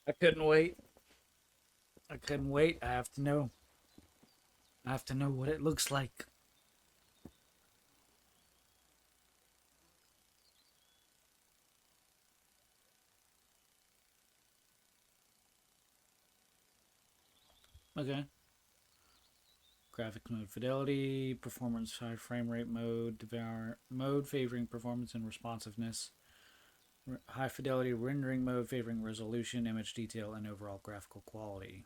I couldn't wait. I couldn't wait. I have to know. I have to know what it looks like. Okay. Graphics mode fidelity, performance high frame rate mode, devour mode favoring performance and responsiveness, high fidelity rendering mode favoring resolution, image detail, and overall graphical quality.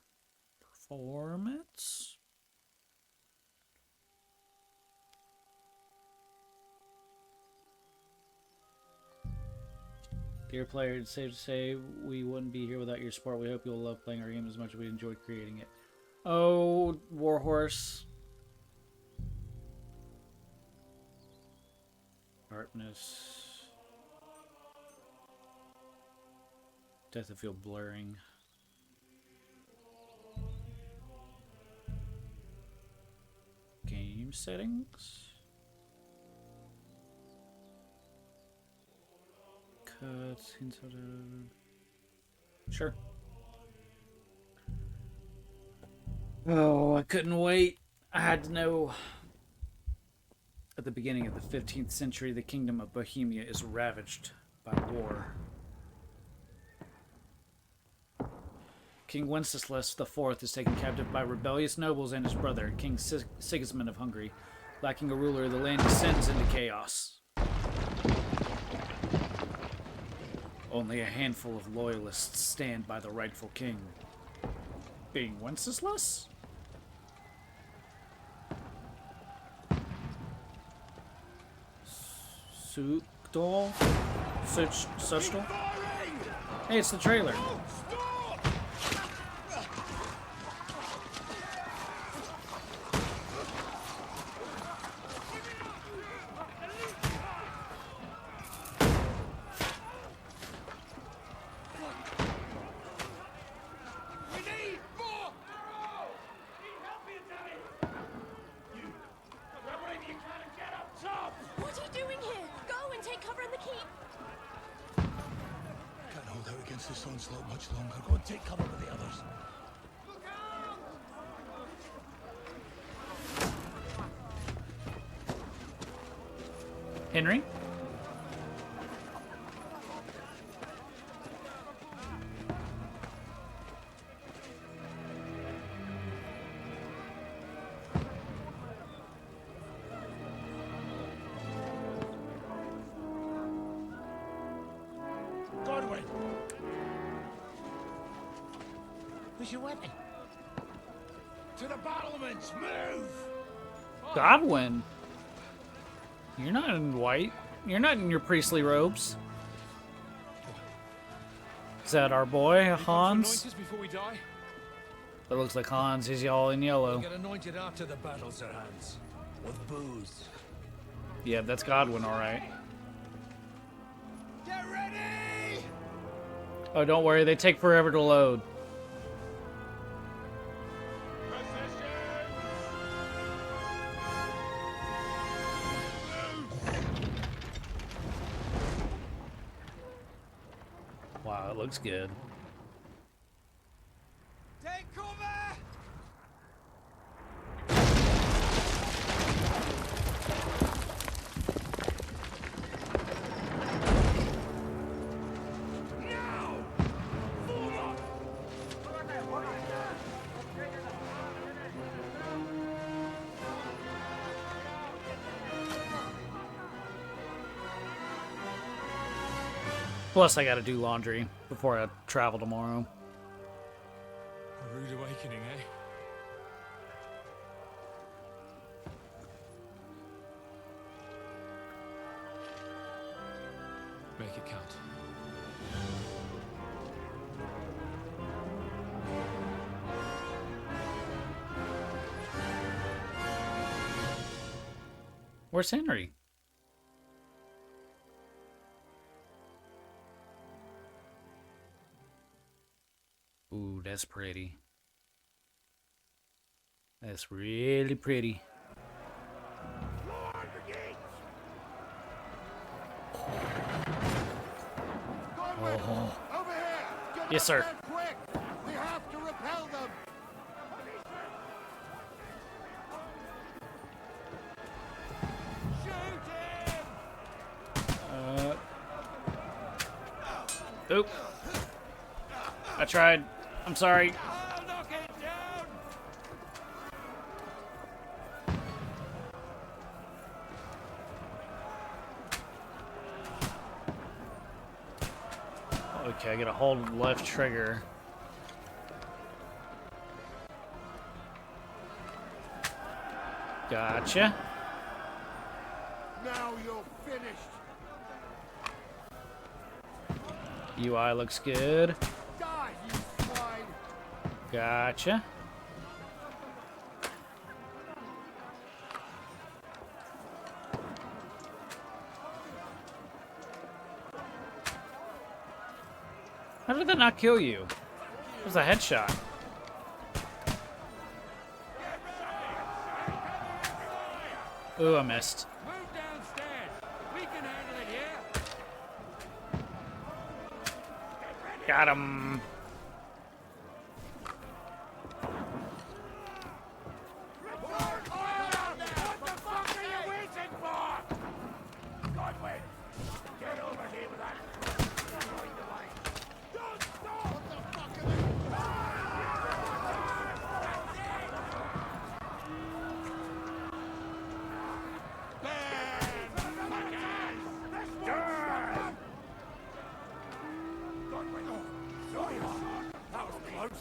Performance. Dear player, it's safe to say we wouldn't be here without your support. We hope you'll love playing our game as much as we enjoyed creating it. Oh, Warhorse. Sharpness. Depth of field blurring. Game settings. Cuts. Sure. Oh, I couldn't wait. I had to know. At the beginning of the 15th century, the kingdom of Bohemia is ravaged by war. King Wenceslas IV is taken captive by rebellious nobles and his brother, King Sigismund of Hungary. Lacking a ruler, the land descends into chaos. Only a handful of loyalists stand by the rightful king. Being Wenceslas? Suchdol? Suchdol? Hey, it's the trailer. Henry? Godwin! Where's your weapon? To the battlements! Move! Godwin? You're not in white. You're not in your priestly robes. Is that our boy, Hans? Before we die? That looks like Hans. He's all in yellow. Get anointed after the battles are hands. With booze. Yeah, that's Godwin, alright. Get ready! Oh, don't worry. They take forever to load. Wow, it looks good. Take cover! Now! Forward! Plus, I gotta do laundry before I travel tomorrow. A rude awakening, eh? Make it count. Where's Henry? Ooh, that's pretty. That's really pretty. Oh. Over here! Get Yes, sir. They're quick! We have to repel them! Shoot him! Oop. I tried. I'm sorry. I'll knock it down! Okay, I gotta hold left trigger. Gotcha. Now you're finished! UI looks good. Die, you swine! Gotcha. How did that not kill you? It was a headshot. Ooh, I missed. Move downstairs! We can handle it here! Got him. What the fuck are you waiting for? Godwin, get over here with that. Don't stop! What the fuck are they? That was close.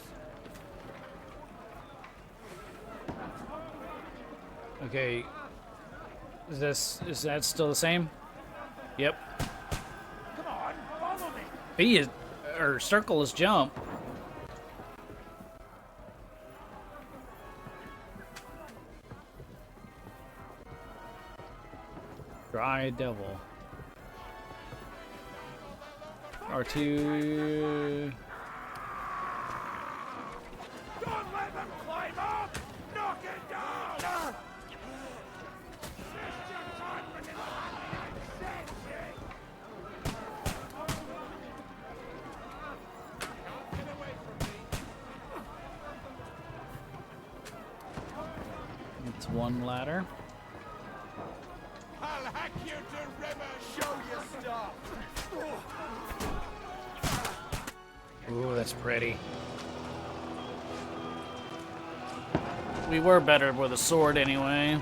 Okay. Is that still the same? Yep. Come on, follow me. B is or circle is jump. Dry devil. R2. Don't let them climb up! Knock it down! Get away from me! It's one ladder. I'll hack you to river! Show your stuff! Ooh, that's pretty. We were better with a sword anyway.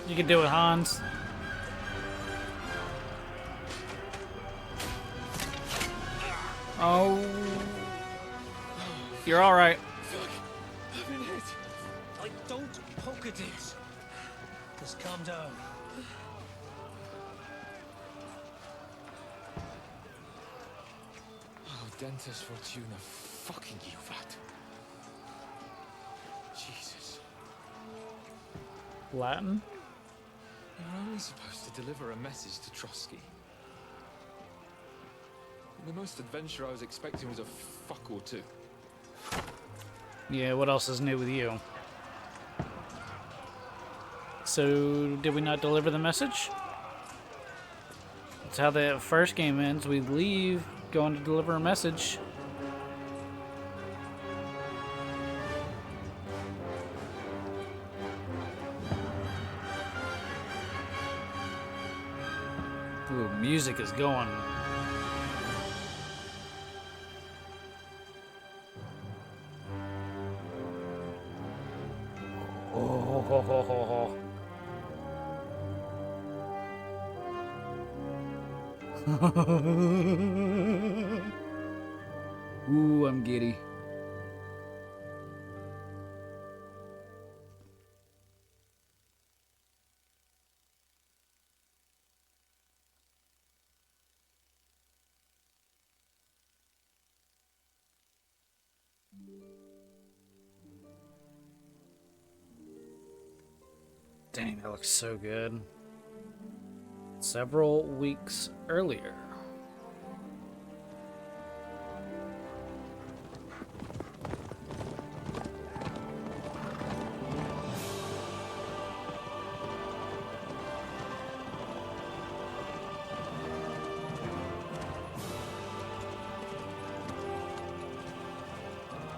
You can do it, Hans. Oh. You're alright. I've been hit. Don't poke at it. Just calm down. Oh, Dentes Fortuna, fucking you, that. Jesus. Latin? You're only supposed to deliver a message to Trotsky. The most adventure I was expecting was a fuck or two. Yeah, what else is new with you? So, did we not deliver the message? That's how the first game ends. We leave, going to deliver a message. Ooh, music is going. Oh, ho, ho, ho, ho. Ooh, I'm giddy. Dang, that looks so good. Several weeks earlier.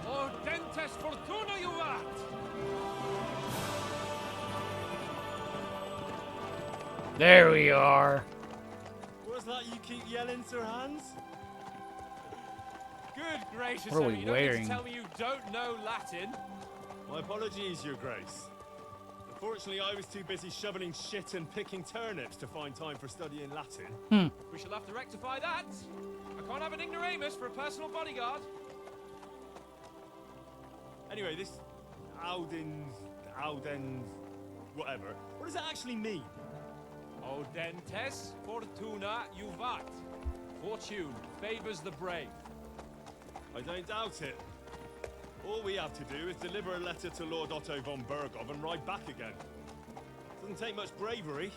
Ordentes fortuna juvat! There we are. What's that you keep yelling, Sir Hans? Good gracious, What are we Henry, you don't mean wearing? to tell me you don't know Latin? My apologies, Your Grace. Unfortunately, I was too busy shoveling shit and picking turnips to find time for studying Latin. We shall have to rectify that. I can't have an ignoramus for a personal bodyguard. Anyway, this Auden, whatever. What does that actually mean? Audentes fortuna juvat. Fortune favors the brave. I don't doubt it. All we have to do is deliver a letter to Lord Otto von Bergov and ride back again. Doesn't take much bravery.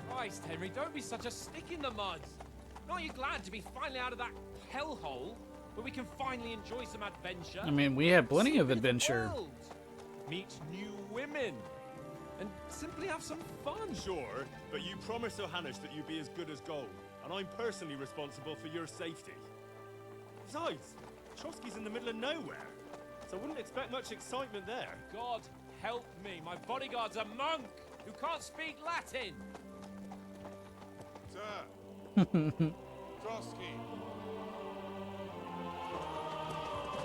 Christ, Henry, don't be such a stick in the mud. Aren't you glad to be finally out of that hellhole where we can finally enjoy some adventure? I mean, we had plenty See of the adventure. world, meet new women, and simply have some fun. Sure, but you promised Johannes that you'd be as good as gold, and I'm personally responsible for your safety. Besides, Trotsky's in the middle of nowhere, so I wouldn't expect much excitement there. God help me, my bodyguard's a monk who can't speak Latin. Sir. Trotsky.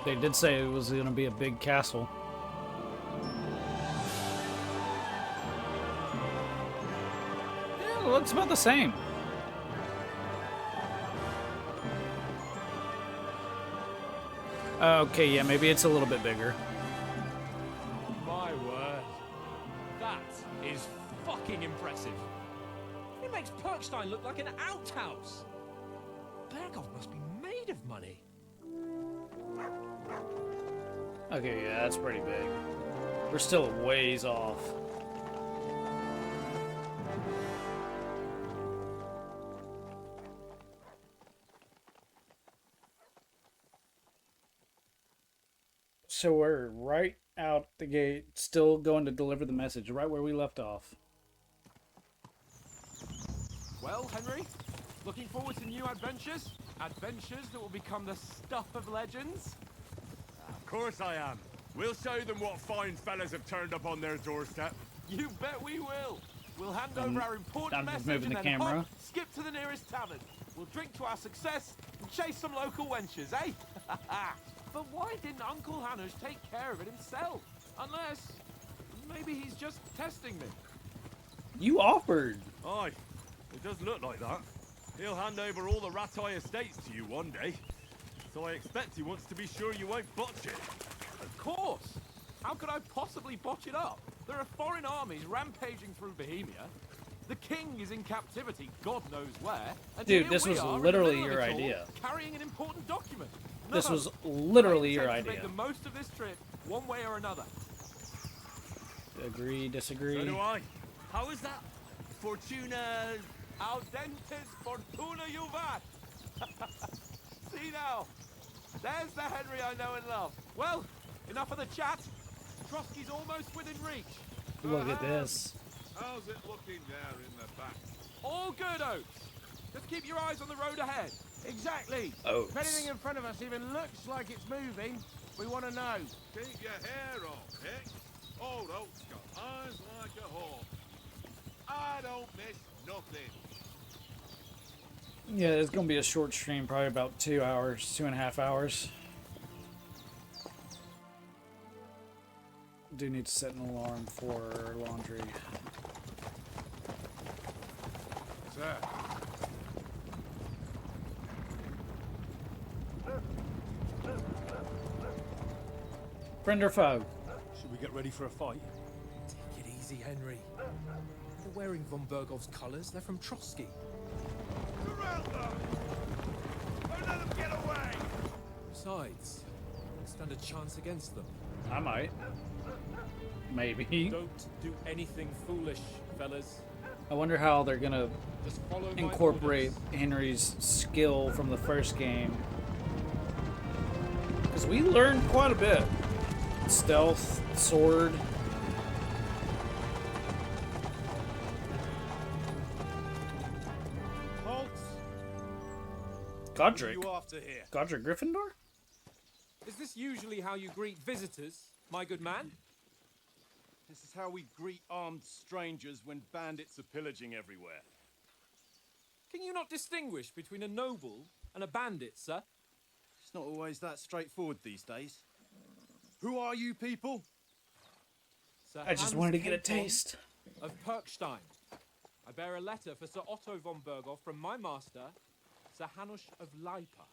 They did say it was going to be a big castle. Yeah, it looks about the same. Okay, yeah, maybe it's a little bit bigger. My word. That is fucking impressive. It makes Perkstein look like an outhouse. Bergov must be made of money. Okay, yeah, that's pretty big. We're still a ways off. So we're right out the gate, still going to deliver the message, right where we left off. Well, Henry, looking forward to new adventures? Adventures that will become the stuff of legends? Of course I am. We'll show them what fine fellas have turned up on their doorstep. You bet we will. We'll hand over our important I'm just message moving and the then camera. hop, skip to the nearest tavern. We'll drink to our success and chase some local wenches, eh? But why didn't Uncle Hanush take care of it himself? Unless, maybe he's just testing me. You offered. Aye, it does look like that. He'll hand over all the Ratai estates to you one day. So I expect he wants to be sure you won't botch it. Of course. How could I possibly botch it up? There are foreign armies rampaging through Bohemia. The king is in captivity, God knows where. And Dude, here this we was are in the literally middle of your it all, idea. carrying an important document. This No, was literally I your intend to idea. make the most of this trip, one way or another. Agree, So disagree. do I. How is that? Fortuna... Audentes fortuna juvat. See now, there's the Henry I know and love. Well, enough of the chat. Trotsky's almost within reach. Look at this. How's it looking there in the back? All good, Oates. Just keep your eyes on the road ahead. Exactly. Oats. If anything in front of us even looks like it's moving, we want to know. Keep your hair on, Hick. Old Oak's got eyes like a hawk. I don't miss nothing. Yeah, it's gonna be a short stream, probably about 2 hours, 2.5 hours. Do need to set an alarm for laundry. Sir. Friend or foe? Should we get ready for a fight? Take it easy, Henry. They're wearing von Bergov's colours. They're from Trotsky. Surround them! Don't let them get away! Besides, stand a chance against them. I might. Maybe. Don't do anything foolish, fellas. I wonder how they're gonna Just follow my incorporate orders. Henry's skill from the first game. Because we learned quite a bit. Stealth, sword. Halt! Godric. What are you after here? Godric Gryffindor? Is this usually how you greet visitors, my good man? This is how we greet armed strangers when bandits are pillaging everywhere. Can you not distinguish between a noble and a bandit, sir? It's not always that straightforward these days. Who are you people? Sir I just Hans wanted to get a Capon taste. of Perkstein. I bear a letter for Sir Otto von Berghoff from my master, Sir Hanush of Lipa.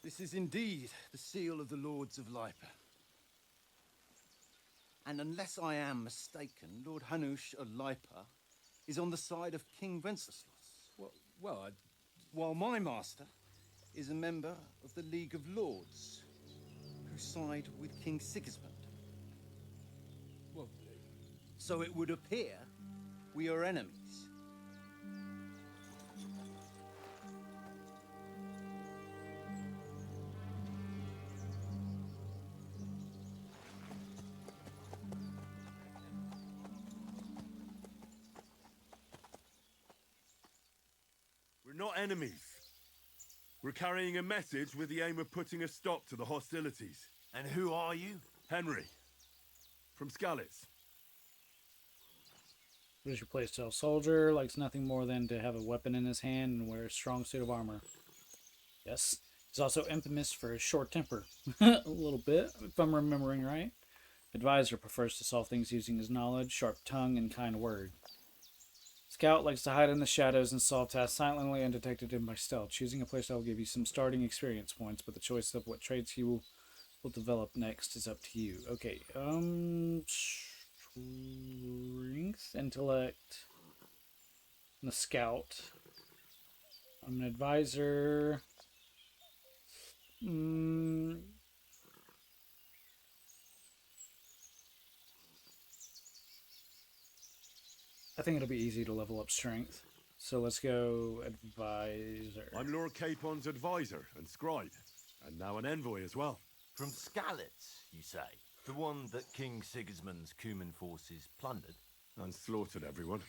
This is indeed the seal of the Lords of Lipa. And unless I am mistaken, Lord Hanush of Lipa is on the side of King Wenceslas, Well, while my master is a member of the League of Lords, who side with King Sigismund. well, So it would appear we are enemies. We're not enemies. We're carrying a message with the aim of putting a stop to the hostilities. And who are you? Henry. From Skalitz. What is your playstyle? Soldier likes nothing more than to have a weapon in his hand and wear a strong suit of armor. Yes. He's also infamous for his short temper. A little bit, if I'm remembering right. Advisor prefers to solve things using his knowledge, sharp tongue, and kind word. Scout likes to hide in the shadows and solve tasks silently undetected and by stealth. Choosing a playstyle will give you some starting experience points, but the choice of what traits you will develop next is up to you. Okay, strength, intellect, and the scout. I'm an advisor. I think it'll be easy to level up strength. So let's go advisor. I'm Lord Capon's advisor and scribe, and now an envoy as well. From Skalitz, you say? The one that King Sigismund's Cuman forces plundered? And slaughtered everyone.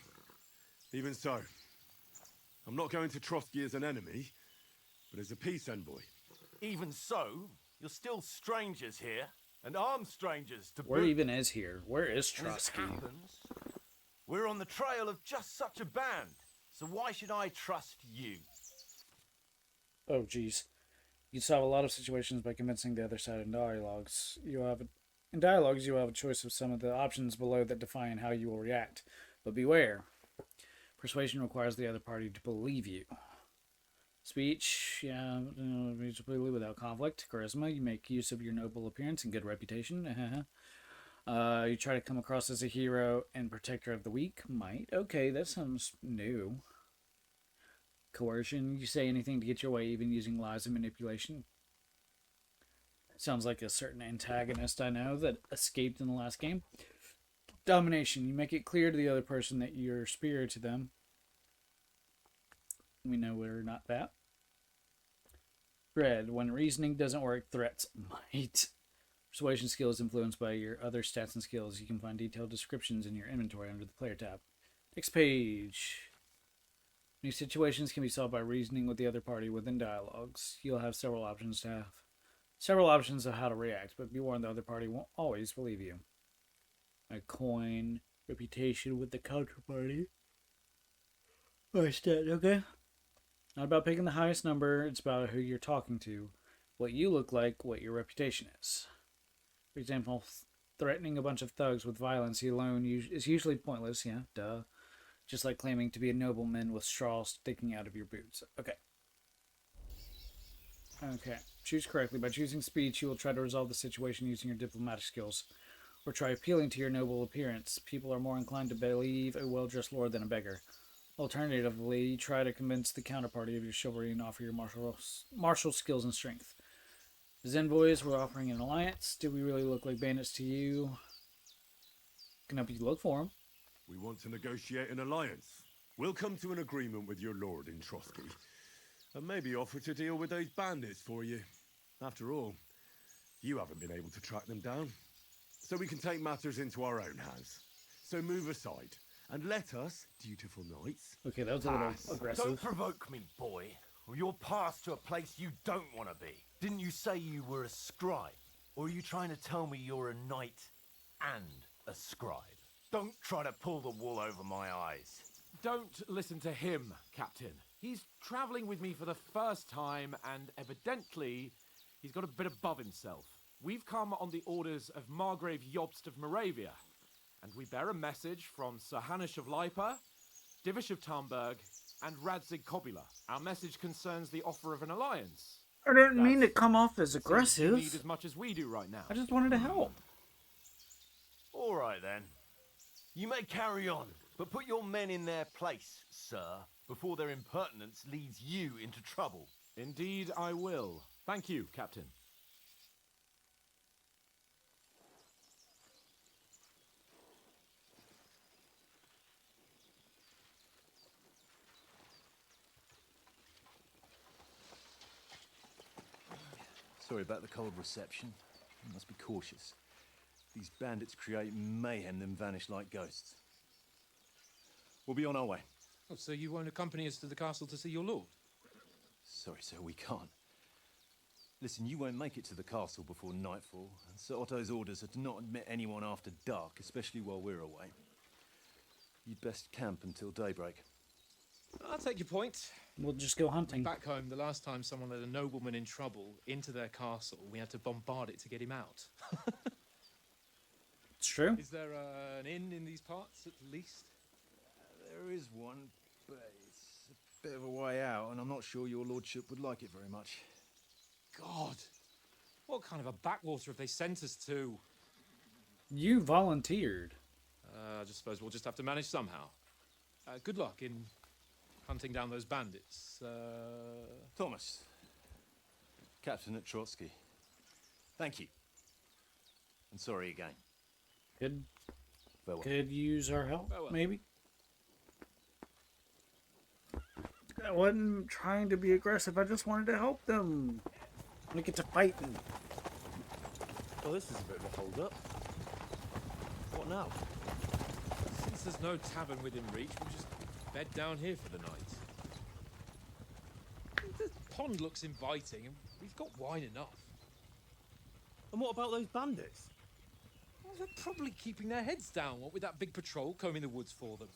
Even so, I'm not going to Trotsky as an enemy, but as a peace envoy. Even so, you're still strangers here, and armed strangers to Where boot. even is here? Where is And as it Trotsky? happens, we're on the trail of just such a band, so why should I trust you? Oh, geez. You solve a lot of situations by convincing the other side in dialogues. In dialogues, you will have a choice of some of the options below that define how you will react. But beware. Persuasion requires the other party to believe you. Speech, reasonably without conflict. Charisma, you make use of your noble appearance and good reputation. You try to come across as a hero and protector of the weak. Might. Okay, that sounds new. Coercion, you say anything to get your way, even using lies and manipulation. Sounds like a certain antagonist I know that escaped in the last game. Domination, you make it clear to the other person that you're superior to them. We know we're not that. Dread, when reasoning doesn't work, threats might. Persuasion skill is influenced by your other stats and skills. You can find detailed descriptions in your inventory under the player tab. Next page. New situations can be solved by reasoning with the other party within dialogues. You'll have several options of how to react, but be warned the other party won't always believe you. A coin, reputation with the counterparty. Nice stat, okay? Not about picking the highest number, it's about who you're talking to, what you look like, what your reputation is. For example, threatening a bunch of thugs with violence alone is usually pointless, yeah, duh. Just like claiming to be a nobleman with straws sticking out of your boots. Okay. Okay. Choose correctly. By choosing speech, you will try to resolve the situation using your diplomatic skills. Or try appealing to your noble appearance. People are more inclined to believe a well-dressed lord than a beggar. Alternatively, try to convince the counterparty of your chivalry and offer your martial skills and strength. As envoys, we're offering an alliance. Do we really look like bandits to you? Can help you look for them. We want to negotiate an alliance. We'll come to an agreement with your lord in Trotsky, and maybe offer to deal with those bandits for you. After all, you haven't been able to track them down. So we can take matters into our own hands. So move aside, and let us, dutiful knights... Okay, that was a little Pass. aggressive. Don't provoke me, boy, or you'll pass to a place you don't want to be. Didn't you say you were a scribe? Or are you trying to tell me you're a knight and a scribe? Don't try to pull the wool over my eyes. Don't listen to him, Captain. He's travelling with me for the first time, and evidently, he's got a bit above himself. We've come on the orders of Margrave Jobst of Moravia, and we bear a message from Sir Hanush of Lipa, Divish of Tarnberg, and Radzig Kobula. Our message concerns the offer of an alliance. I didn't mean to come off as You aggressive. need as much as we do right now. I just wanted to help. All right, then. You may carry on, but put your men in their place, sir, before their impertinence leads you into trouble. Indeed, I will. Thank you, Captain. Sorry about the cold reception. You must be cautious. These bandits create mayhem, then vanish like ghosts. We'll be on our way. Oh, so you won't accompany us to the castle to see your lord? Sorry, sir, we can't. Listen, you won't make it to the castle before nightfall, and Sir Otto's orders are to not admit anyone after dark, especially while we're away. You'd best camp until daybreak. I'll take your point. We'll just go hunting. Back home, the last time someone let a nobleman in trouble into their castle, we had to bombard it to get him out. It's true. Is there an inn in these parts, at least? There is one, but it's a bit of a way out, and I'm not sure your lordship would like it very much. God! What kind of a backwater have they sent us to? You volunteered. I just suppose we'll just have to manage somehow. Good luck in hunting down those bandits. Thomas, captain at Trotsky. Thank you. And sorry again. Could use our help, Farewell. maybe. I wasn't trying to be aggressive. I just wanted to help them. We get to fighting. Well, this is a bit of a hold-up. What now? Since there's no tavern within reach, we'll just bed down here for the night. The pond looks inviting, and we've got wine enough. And what about those bandits? Well, they're probably keeping their heads down, what with that big patrol combing the woods for them.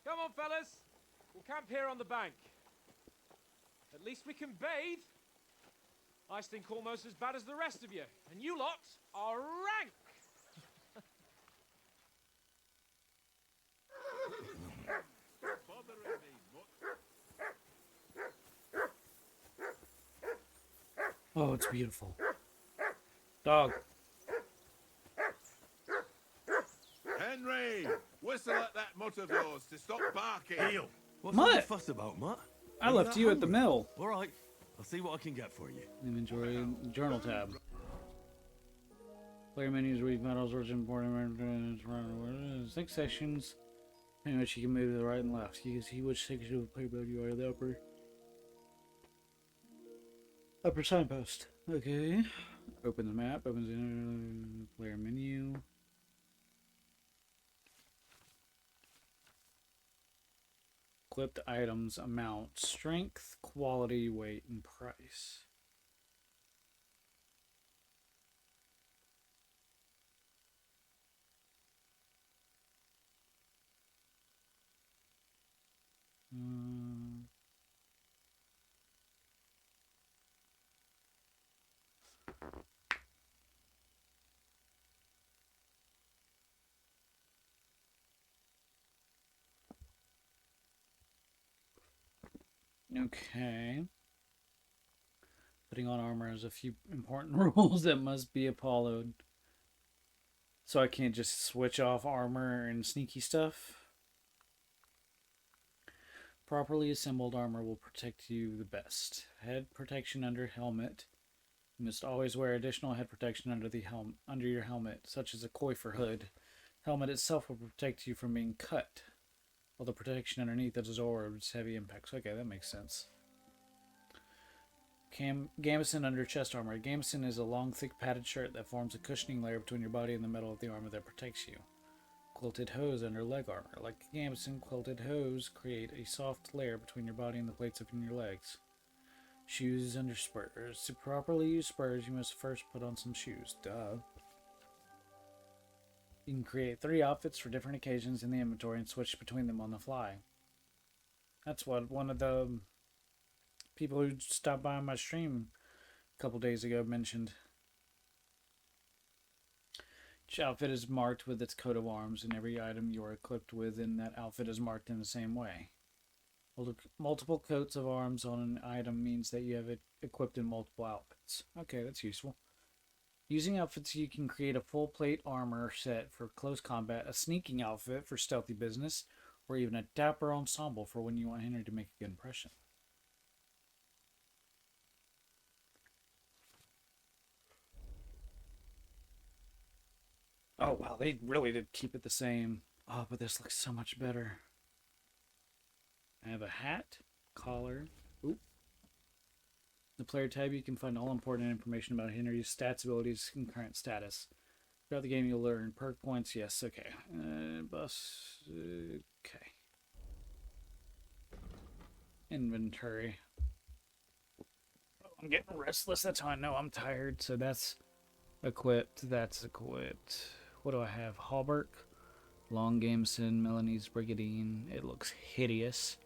Come on, fellas. We'll camp here on the bank. At least we can bathe. I stink almost as bad as the rest of you, and you lot are rank. Oh, it's beautiful. Dog. Henry! Whistle at that mutt of yours to stop barking. Heel! What's Mutt? all the fuss about, Mutt? I Are left that you at the hungry? mill. All right, I'll see what I can get for you. Inventory, journal tab. Player menus, read medals, origin, board, 6 sections. In which you can move to the right and left. You can see which section of the player menu are in the upper signpost. Okay. Open the map, opens the player menu. Clipped items, amount, strength, quality, weight, and price. Okay. Putting on armor has a few important rules that must be followed. So I can't just switch off armor and sneaky stuff. Properly assembled armor will protect you the best. Head protection under helmet. You must always wear additional head protection under your helmet, such as a coifer hood. Helmet itself will protect you from being cut, while the protection underneath absorbs heavy impacts. Okay, that makes sense. Gambeson under chest armor. Gambeson is a long, thick, padded shirt that forms a cushioning layer between your body and the metal of the armor that protects you. Quilted hose under leg armor. Like Gambeson, quilted hose create a soft layer between your body and the plates of your legs. Shoes under spurs. To properly use spurs, you must first put on some shoes. Duh. You can create 3 outfits for different occasions in the inventory and switch between them on the fly. That's what one of the people who stopped by on my stream a couple days ago mentioned. Each outfit is marked with its coat of arms, and every item you are equipped with in that outfit is marked in the same way. Multiple coats of arms on an item means that you have it equipped in multiple outfits. Okay, that's useful. Using outfits, you can create a full plate armor set for close combat, a sneaking outfit for stealthy business, or even a dapper ensemble for when you want Henry to make a good impression. Oh, wow, they really did keep it the same. Oh, but this looks so much better. I have a hat, collar. Oop. The player tab, you can find all important information about Henry's stats, abilities, and current status. Throughout the game, you'll learn perk points. Yes, okay. Bus. Okay. Inventory. Oh, I'm getting restless. That's how I know I'm tired. So that's equipped. That's equipped. What do I have? Hauberk, Long Gameson, Milanese Brigandine. It looks hideous.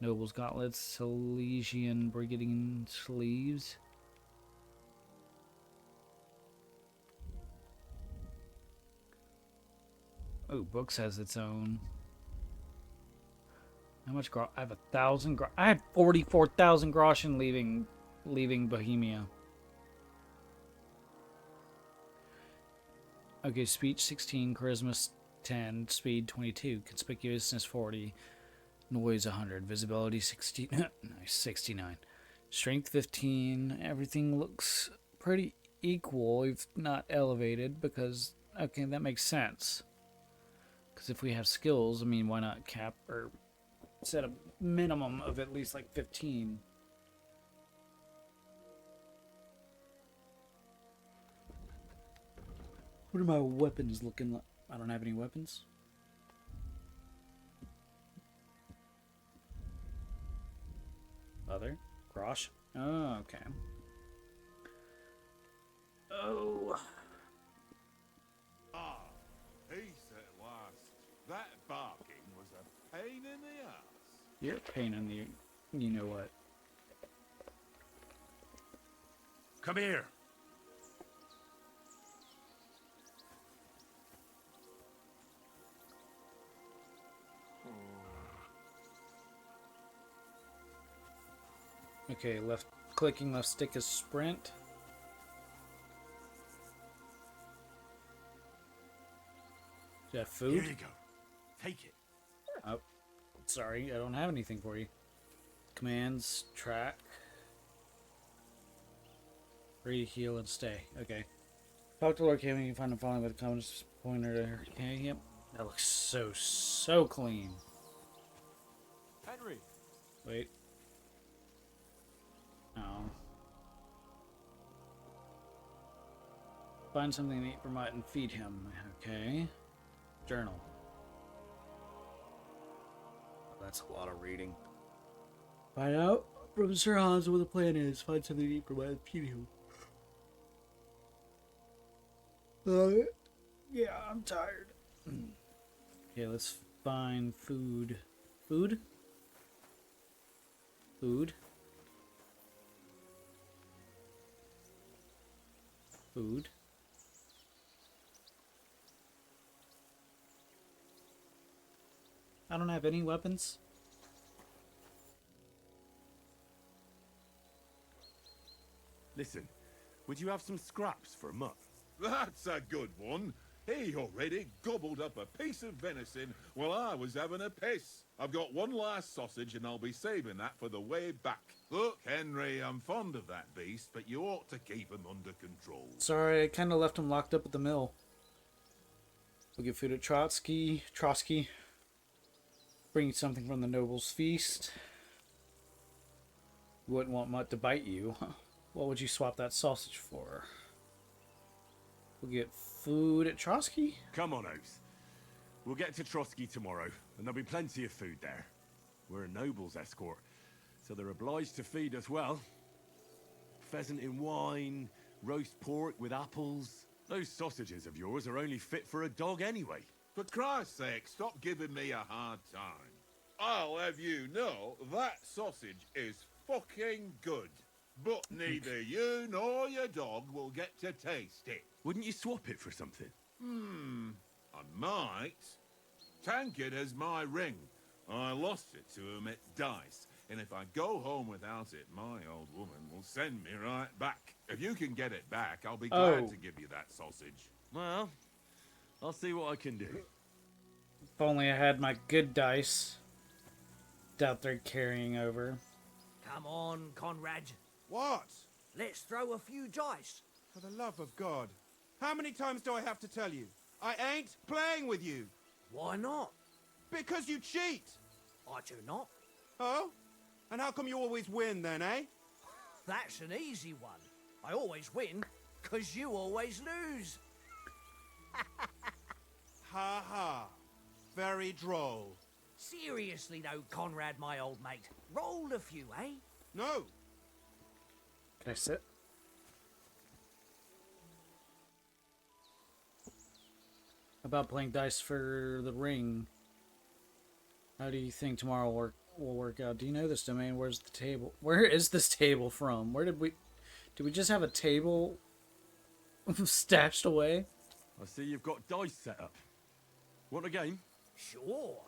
Noble's Gauntlets, Silesian Brigandine Sleeves. Oh, Books has its own. How much grosh? I have 1,000 grosh. I had 44,000 groschen leaving Bohemia. Okay, speech 16, charisma 10, speed 22, conspicuousness 40, noise 100, visibility 60, nice, 69, strength 15. Everything looks pretty equal, if not elevated, because, okay, that makes sense. Because if we have skills, I mean, why not cap or set a minimum of at least like 15? What are my weapons looking like? I don't have any weapons. Other? Grosh? Oh, okay. Oh. Ah, peace at last. That barking was a pain in the ass. You're a pain in the... You know what? Come here. Okay, clicking left stick is sprint. Is that food? Here you go. Take it. Oh, sorry, I don't have anything for you. Commands, track. Read, heal, and stay. Okay. Talk to Lord Kevin, you can find him following with a compass pointer there. Okay, yep. That looks so clean. Henry, Wait. Oh. Find something to eat for Mutt and feed him. Okay. Journal. That's a lot of reading. Find out from Sir Hans what the plan is. Find something to eat for Mutt and feed him. Yeah, I'm tired. Okay, let's find food. Food? Food? Food. I don't have any weapons. Listen, would you have some scraps for a mutt? That's a good one. He already gobbled up a piece of venison while I was having a piss. I've got one last sausage and I'll be saving that for the way back. Look, Henry, I'm fond of that beast, but you ought to keep him under control. Sorry, I kind of left him locked up at the mill. We'll get food at Trotsky. Bring you something from the noble's feast. You wouldn't want Mutt to bite you. What would you swap that sausage for? We'll get food at Trotsky? Come on, Oath. We'll get to Trotsky tomorrow, and there'll be plenty of food there. We're a noble's escort, so they're obliged to feed us well. Pheasant in wine, roast pork with apples. Those sausages of yours are only fit for a dog anyway. For Christ's sake, stop giving me a hard time. I'll have you know that sausage is fucking good. But neither you nor your dog will get to taste it. Wouldn't you swap it for something? I might. Tankard has my ring. I lost it to him at dice, and if I go home without it, my old woman will send me right back. If you can get it back, I'll be glad to give you that sausage. Well, I'll see what I can do. If only I had my good dice. Doubt they're carrying over. Come on, Conrad. What? Let's throw a few dice. For the love of God. How many times do I have to tell you? I ain't playing with you. Why not? Because you cheat. I do not. Oh? And how come you always win then, eh? That's an easy one. I always win, 'cause you always lose. Ha ha. Very droll. Seriously though, Conrad, my old mate. Roll a few, eh? No. Can I sit? About playing dice for the ring. How do you think tomorrow will work out? Do you know this domain? Where's the table? Where is this table from? Where did we just have a table stashed away? I see you've got dice set up. Want a game? Sure.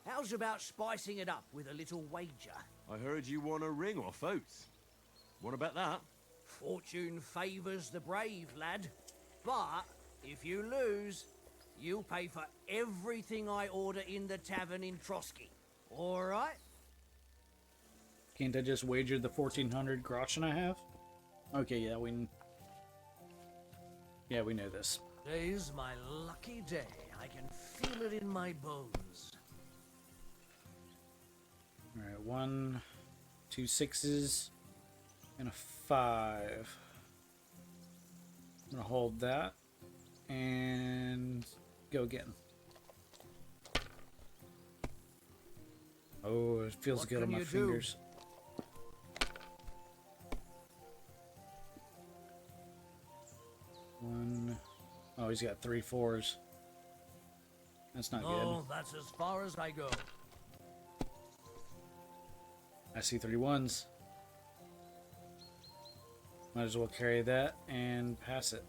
How's about spicing it up with a little wager? I heard you won a ring off Oates. What about that? Fortune favours the brave, lad. But if you lose, you'll pay for everything I order in the tavern in Trotsky. All right? Can't I just wager the 1400 groschen I have? Okay, yeah, we know this. Today's my lucky day. I can feel it in my bones. Alright, 1, 2 6s, and a 5. I'm gonna hold that and go again. Oh, it feels What good on can my you do? fingers. One. Oh, he's got 3 4s. That's not Oh, that's as far as I go. good. I see 3 1s. Might as well carry that and pass it.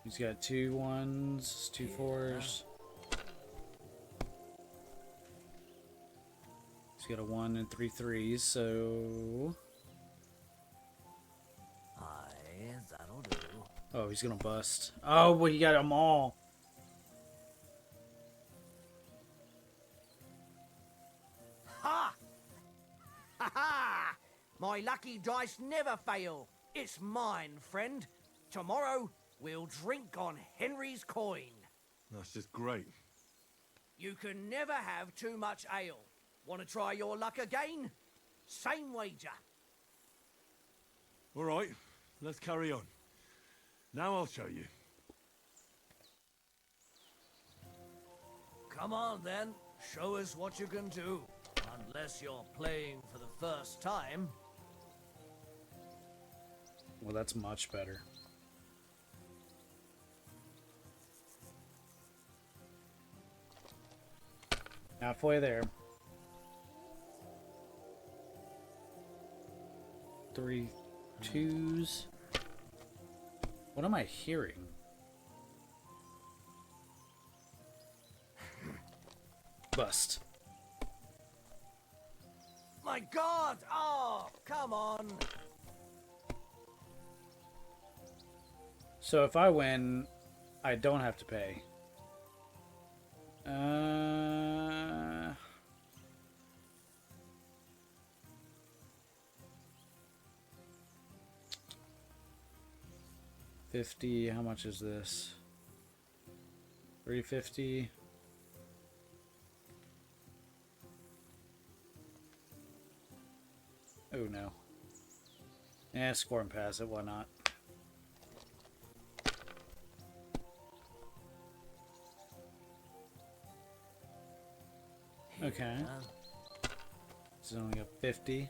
He's got 2 1s, 2 4s. He's got a 1 and 3 3s, so... Aye, that'll do. Oh, he's gonna bust. Oh, but he got them all. Ha! Ha ha! My lucky dice never fail. It's mine, friend. Tomorrow, we'll drink on Henry's coin. That's just great. You can never have too much ale. Want to try your luck again? Same wager. All right, let's carry on. Now I'll show you. Come on, then. Show us what you can do. Unless you're playing for the first time. Well, that's much better. Halfway there. 3 2s. What am I hearing? Bust. My God! Oh, come on! So if I win, I don't have to pay. $50. How much is this? $350. Oh no. Yeah, score and pass it. Why not? Okay. It's only got 50.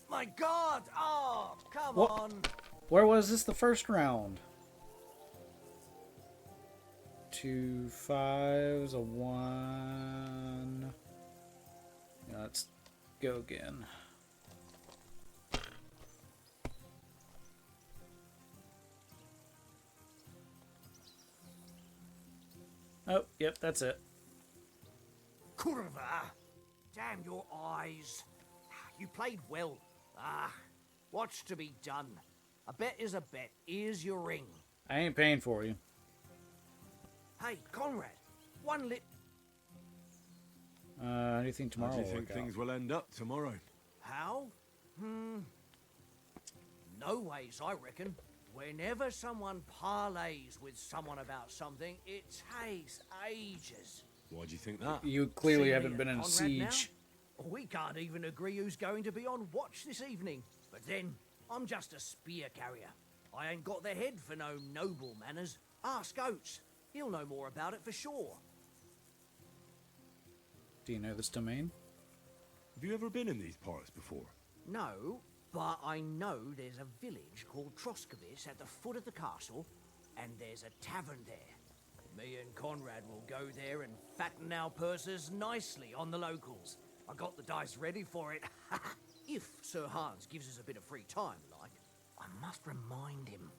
My God! Oh, come What? on! Where was this the first round? 2 5s, a 1. Yeah, let's go again. Oh, yep, that's it. Curva! Damn your eyes. You played well. What's to be done? A bet is a bet. Here's your ring. I ain't paying for you. Hey, Conrad, one lit... How do you think tomorrow How do you will think work things out? will end up tomorrow? How? No ways, I reckon. Whenever someone parlays with someone about something, it takes ages. Why do you think that? You clearly See me haven't and been in a Conrad siege. now? We can't even agree who's going to be on watch this evening. But then, I'm just a spear carrier. I ain't got the head for no noble manners. Ask Oates. He'll know more about it for sure. Do you know this domain? Have you ever been in these parts before? No, but I know there's a village called Troskovis at the foot of the castle, and there's a tavern there. Me and Conrad will go there and fatten our purses nicely on the locals. I got the dice ready for it. If Sir Hans gives us a bit of free time, like. I must remind him.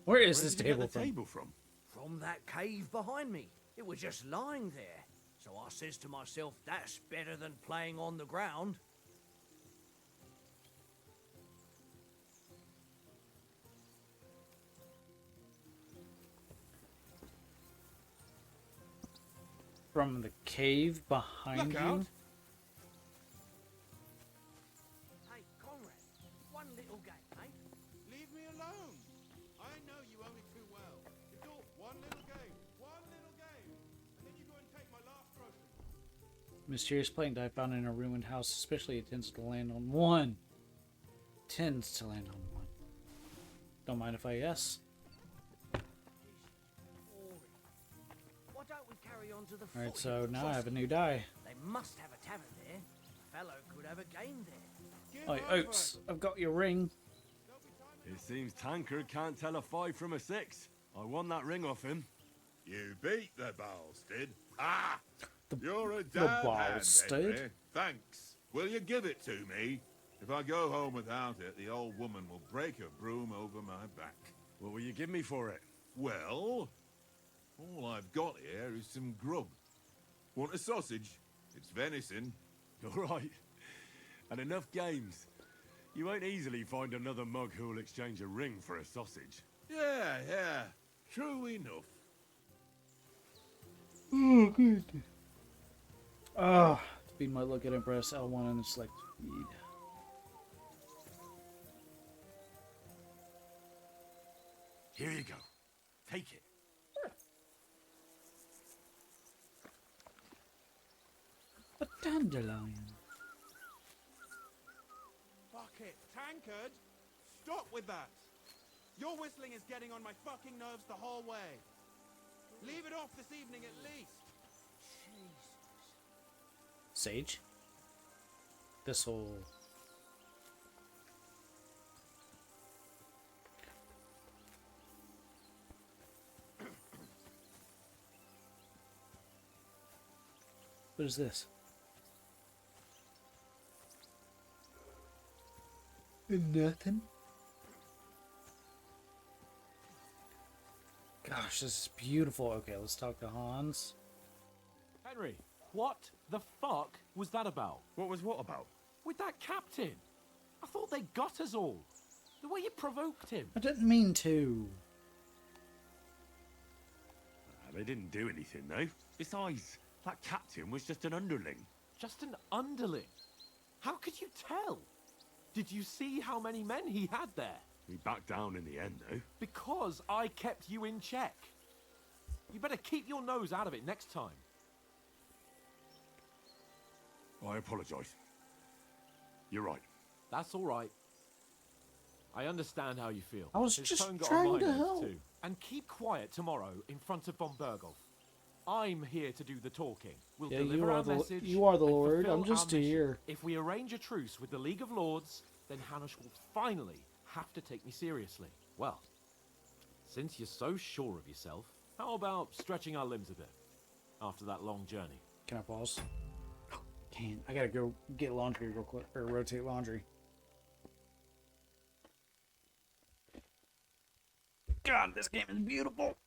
Where is Where this did you get table the from? table from? From that cave behind me. It was just lying there. So I says to myself, that's better than playing on the ground. From the cave behind Look you? out. Hey, Conrad, one little game, eh? Leave me alone. I know you only too well. It's all one little game, and then you go and take my last grocery. Mysterious plane dive found in a ruined house. Especially it tends to land on one. Tends to land on one. Don't mind if I guess. Boring. Why don't we carry on to the Alright, footy so of now I have a Troskovis? new die. They must have a tavern there. A fellow could have a game there. Give Oh, over. Oates, I've got your ring. It seems Tankard can't tell a 5 from a 6. I won that ring off him. You beat the bastard. Ah! The- You're a the damn hand, bastard. Henry. Thanks. Will you give it to me? If I go home without it, the old woman will break a broom over my back. What will you give me for it? Well, all I've got here is some grub. Want a sausage? It's venison. All right. And enough games. You won't easily find another mug who'll exchange a ring for a sausage. Yeah. True enough. Oh, good. Ah, speed might look at impress L1 and select speed. Here you go. Take it. A dandelion. Fuck it, Tankard. Stop with that. Your whistling is getting on my fucking nerves the whole way. Leave it off this evening at least. Sage. This'll... What is this? Nothing. Gosh, this is beautiful. Okay, let's talk to Hans. Henry, What the fuck was that about? What was what about? With that captain? I thought they got us all. The way you provoked him. I didn't mean to. They didn't do anything, though. Besides, that captain was just an underling. Just an underling? How could you tell? Did you see how many men he had there? We backed down in the end, though. Because I kept you in check. You better keep your nose out of it next time. I apologise. You're right. That's all right. I understand how you feel. I was His just tone got trying on my to nerves help. too. And keep quiet tomorrow in front of von Berghoff. I'm here to do the talking. We'll Yeah, deliver our message. you are the and Lord. fulfill I'm just our mission. here. If we arrange a truce with the League of Lords, then Hanush will finally have to take me seriously. Well, since you're so sure of yourself, how about stretching our limbs a bit after that long journey? Can I pause? Can't. I gotta go get laundry real quick, or rotate laundry. God, this game is beautiful.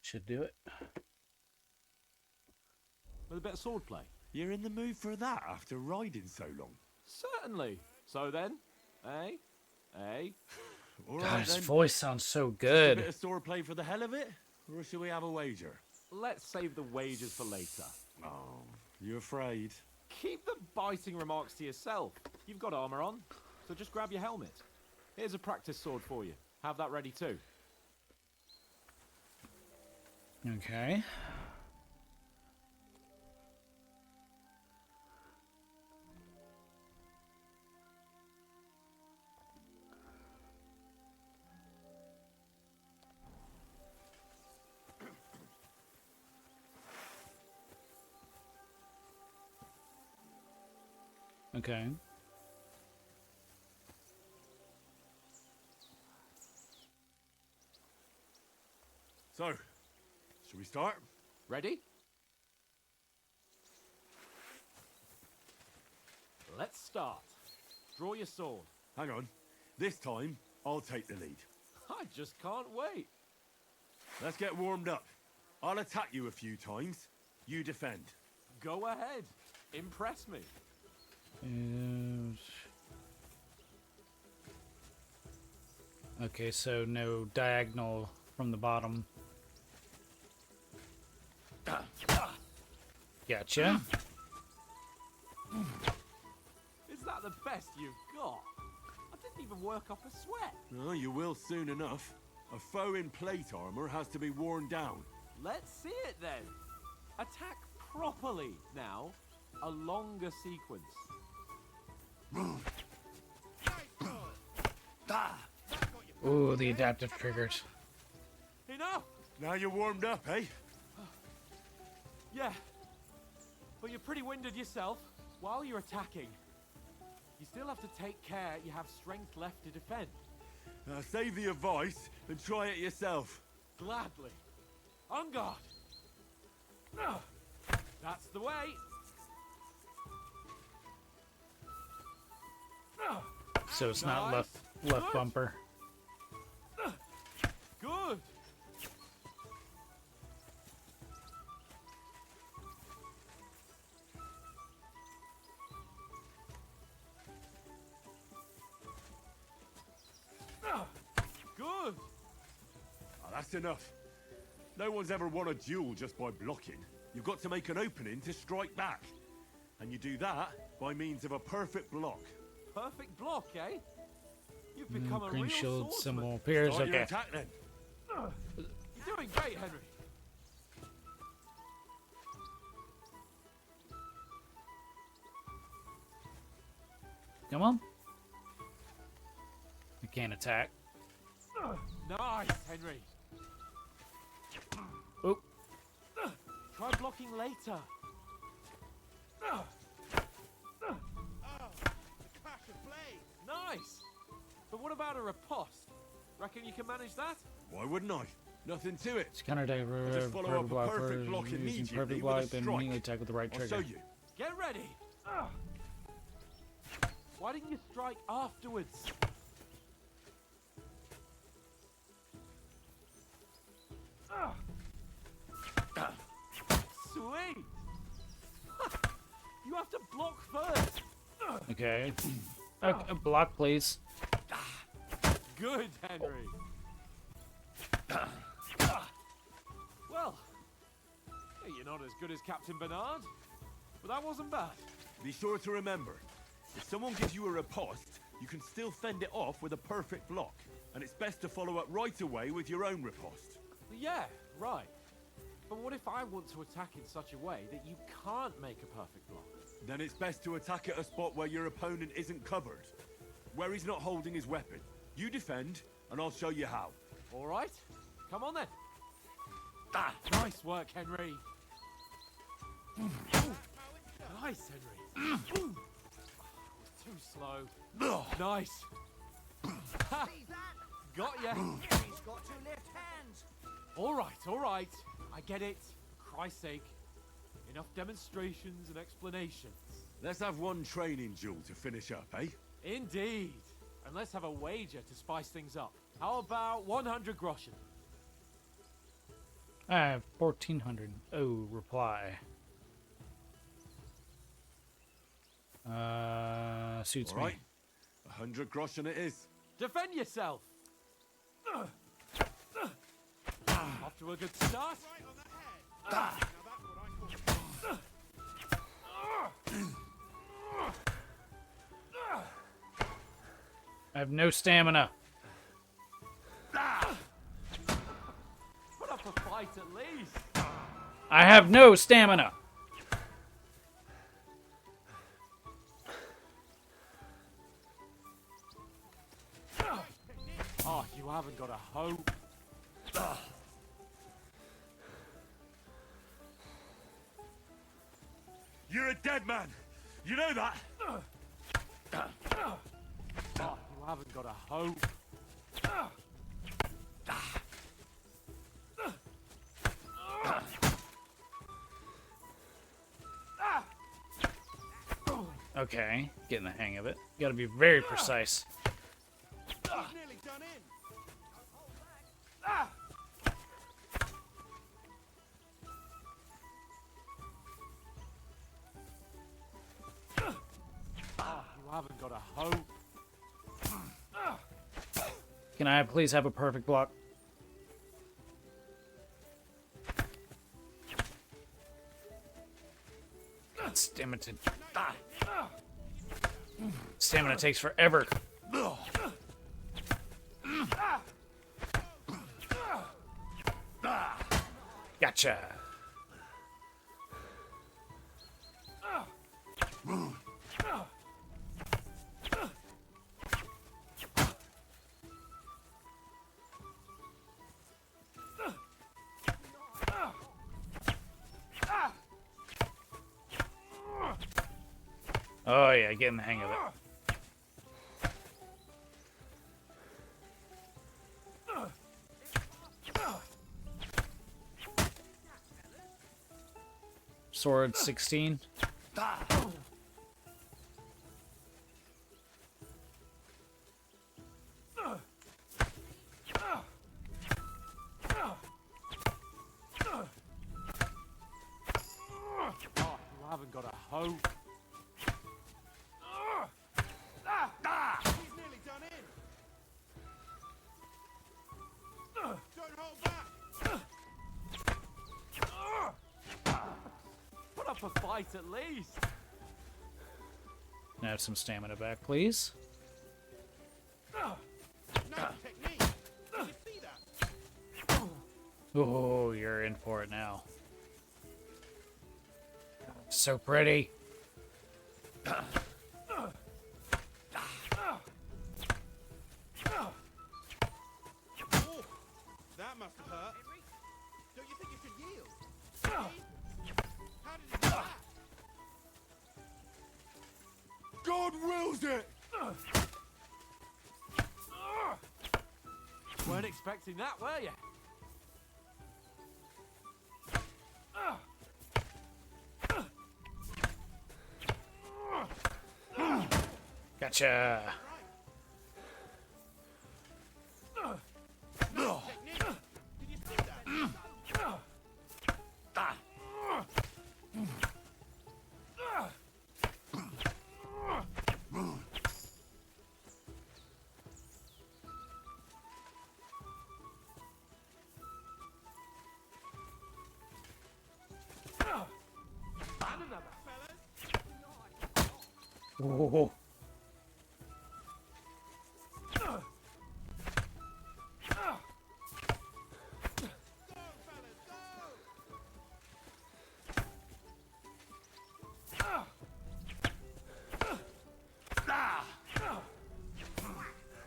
Should do it. With a bit of swordplay? You're in the mood for that after riding so long? Certainly. So then, eh? Eh? All God, right, his then. voice sounds so A good. bit of swordplay for the hell of it? Or should we have a wager? Let's save the wagers for later. Oh, you afraid? Keep the biting remarks to yourself. You've got armor on, so just grab your helmet. Here's a practice sword for you. Have that ready too. Okay. Okay. So, should we start? Ready? Let's start. Draw your sword. Hang on. This time, I'll take the lead. I just can't wait. Let's get warmed up. I'll attack you a few times. You defend. Go ahead. Impress me. Okay, so no diagonal from the bottom. Gotcha. Is that the best you've got? I didn't even work up a sweat. Oh, you will soon enough. A foe in plate armor has to be worn down. Let's see it then. Attack properly now. A longer sequence. Ooh, the adaptive triggers. Enough! Now you're warmed up, eh? Yeah. But you're pretty winded yourself. While you're attacking, you still have to take care you have strength left to defend. Save the advice and try it yourself. Gladly. On guard. That's the way. So it's not Nice. left Good. bumper. Good. Good. Oh, that's enough. No one's ever won a duel just by blocking. You've got to make an opening to strike back. And you do that by means of a perfect block. Perfect block, eh? You've become a Green real shield swordsman. symbol appears. Start your Okay. attack then. You're doing great, Henry. Come on. I can't attack. Nice, Henry. Oh. Try blocking later. Oh, the clash of blades. Nice. But what about a riposte? Reckon you can manage that? Why wouldn't I? Nothing to it. It's counter attack. just follow up a perfect block using immediately perfect with block, a then strike. immediately attack with the right I'll trigger. show you. Get ready. Why didn't you strike afterwards? Sweet. You have to block first. Okay. Okay, block, please. Good, Henry. Well, hey, you're not as good as Captain Bernard, but that wasn't bad. Be sure to remember, if someone gives you a riposte, you can still fend it off with a perfect block. And it's best to follow up right away with your own riposte. Yeah, right. But what if I want to attack in such a way that you can't make a perfect block? Then it's best to attack at a spot where your opponent isn't covered. Where he's not holding his weapon. You defend, and I'll show you how. All right, come on then. Nice work, Henry. Nice, Henry. Too slow. Nice. Ha, See that? got ya. Henry's got two left hands. All right. I get it. For Christ's sake. Enough demonstrations and explanations. Let's have one training duel to finish up, eh? Indeed. And let's have a wager to spice things up. How about 100 groschen? I have 1400. Oh, reply. Suits All right. me. 100 groschen it is. Defend yourself. Off to a good start. Right on the head. Now that's what I call I have no stamina. Put up a fight at least. I have no stamina. Oh, you haven't got a hope. You're a dead man. You know that? Oh, you haven't got a hope. Okay, getting the hang of it. Gotta be very precise. he's nearly done in. You haven't got a hope. Can I please have a perfect block? Stamina takes forever. Gotcha. Oh yeah, getting the hang of it. Sword 16. Oh, you haven't got a hope. He's nearly done in. Don't hold back. Put up a fight at least. Now have some stamina back, please. Nice technique. Did you see that? Oh, you're in for it now. So pretty. Oh, that must have hurt. Don't you think you should yield? How did you do that? God wills it! Weren't expecting that, were you? Gotcha. Technique. Did you see that? And another. Oh.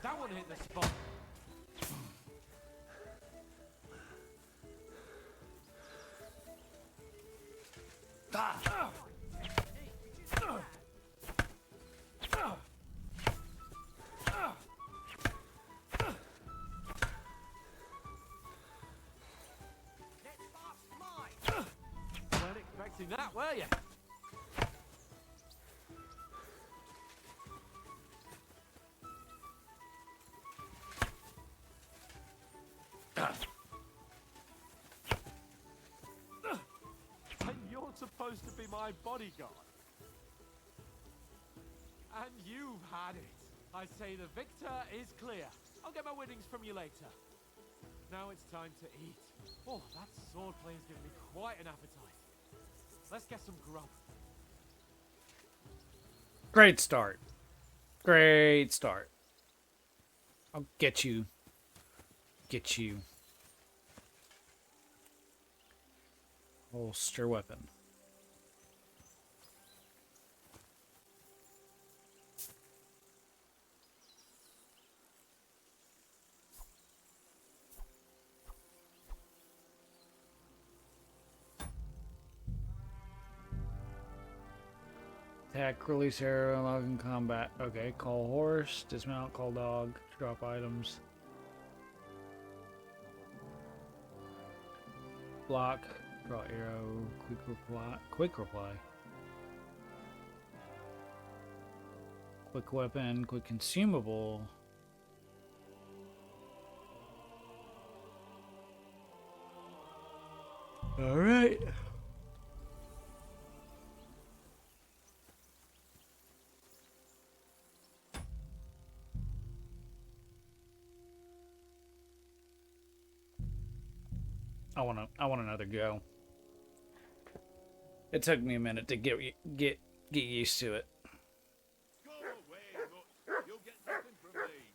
That one hit the spot. Weren't expecting that, were you? And you're supposed to be my bodyguard. And you've had it. I say the victor is clear. I'll get my winnings from you later. Now it's time to eat. Oh, that swordplay has given me quite an appetite. Let's get some grub. Great start. Great start. I'll get you. Get you. Holster weapon. Attack, release arrow, log in combat. Okay, call horse, dismount, call dog, drop items. Block, draw arrow, quick reply. Quick weapon, quick consumable. Alright. I want another go. It took me a minute to get used to it. Go away, Mutt. You'll get nothing from me.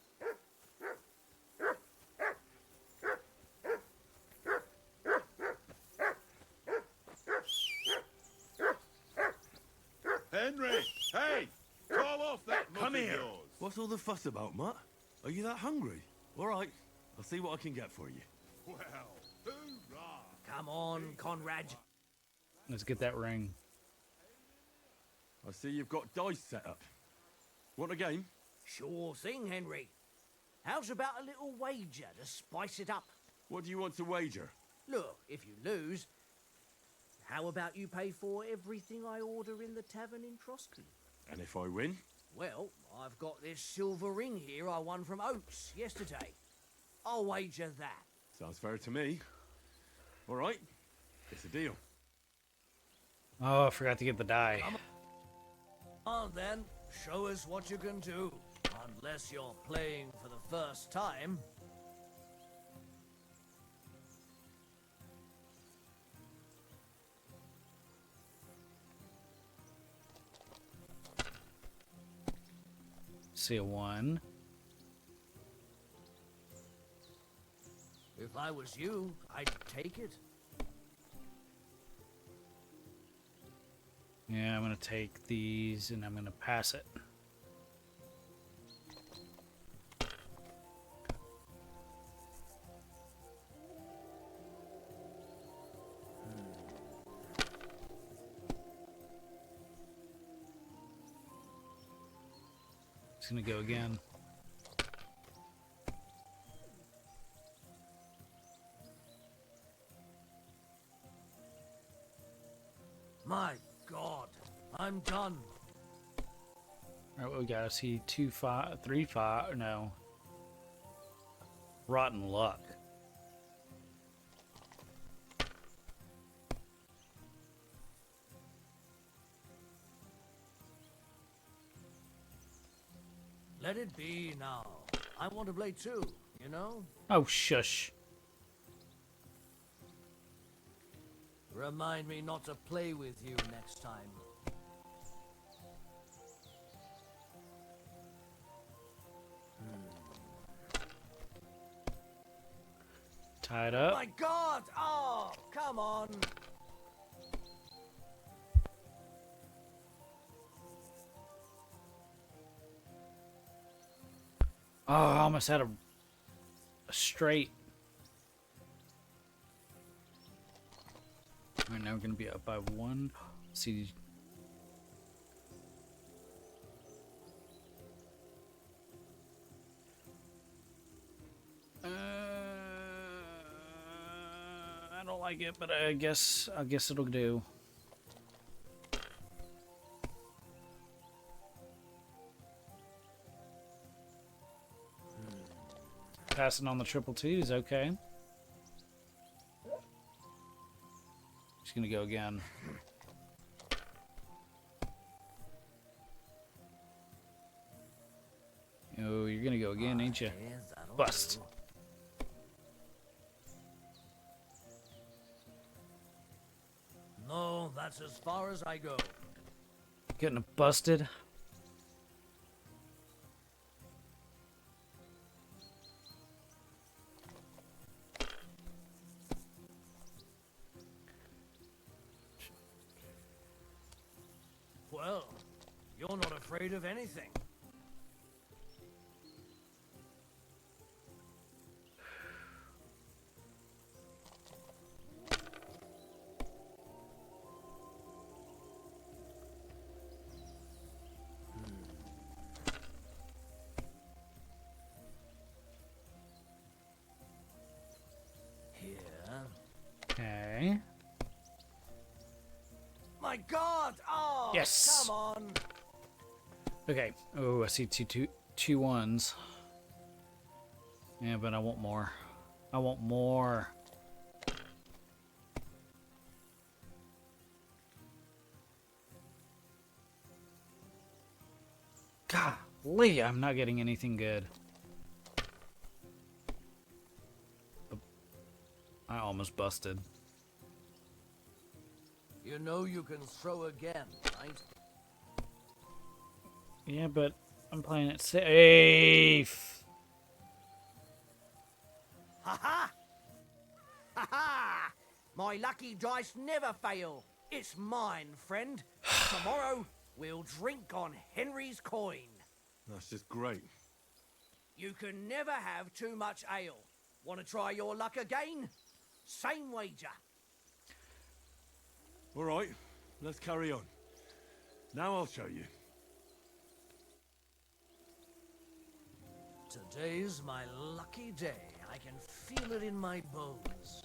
Henry! Hey! Call off that mutt Come of here. yours. What's all the fuss about, Mutt? Are you that hungry? All right, I'll see what I can get for you. Well, hoorah! Come on, Conrad. Let's get that ring. I see you've got dice set up. Want a game? Sure thing, Henry. How's about a little wager to spice it up? What do you want to wager? Look, if you lose, how about you pay for everything I order in the tavern in Trotsky? And if I win? Well, I've got this silver ring here I won from Oates yesterday. I'll wager that. Sounds fair to me. All right, it's a deal. Oh, I forgot to get the die. Come on then, show us what you can do. Unless you're playing for the first time. See a 1. If I was you, I'd take it. Yeah, I'm gonna take these and I'm gonna pass it. It's gonna go again. My God, I'm done. Alright, what we got? I see 2, 5, 3, 5. No. Rotten luck. Let it be now. I want to play too, you know? Oh, shush. Remind me not to play with you next time. Tied up. My God! Oh, come on! Oh, I almost had a straight. Alright, now we're going to be up by 1. Let's see. I don't like it, but I guess it'll do. Passing on the triple twos, okay. Just gonna go again. Oh, you're gonna go again, ain't you? Yes, that'll Bust. do. No, that's as far as I go. Getting busted. Well, you're not afraid of anything. Here. Okay. My God! Oh, Yes. come on! Okay. Oh, I see two ones. Yeah, but I want more. I want more. Golly, I'm not getting anything good. I almost busted. You know you can throw again, right? Yeah, but I'm playing it safe. Ha ha! Ha ha! My lucky dice never fail. It's mine, friend. Tomorrow, we'll drink on Henry's coin. That's just great. You can never have too much ale. Want to try your luck again? Same wager. All right, let's carry on. Now I'll show you. Today's my lucky day. I can feel it in my bones.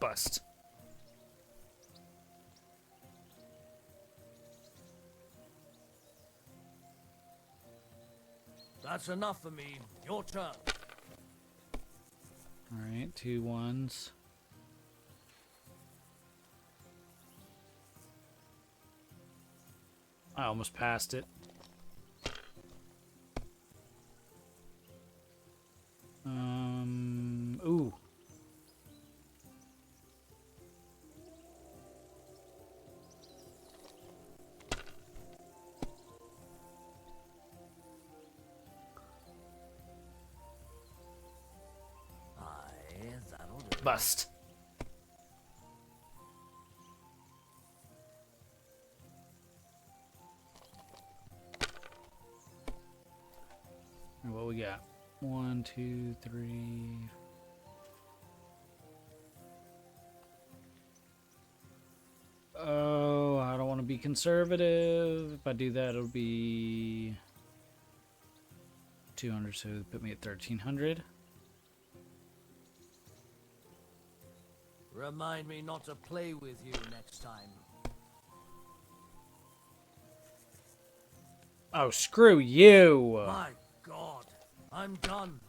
Bust. That's enough for me. Your turn. Alright, 2 1s. I almost passed it. Ooh. Aye, that'll do. Bust. What we got? 1, 2, 3. Oh, I don't want to be conservative. If I do that, it'll be 200, so put me at 1300. Remind me not to play with you next time. Oh, screw you! My God, I'm done.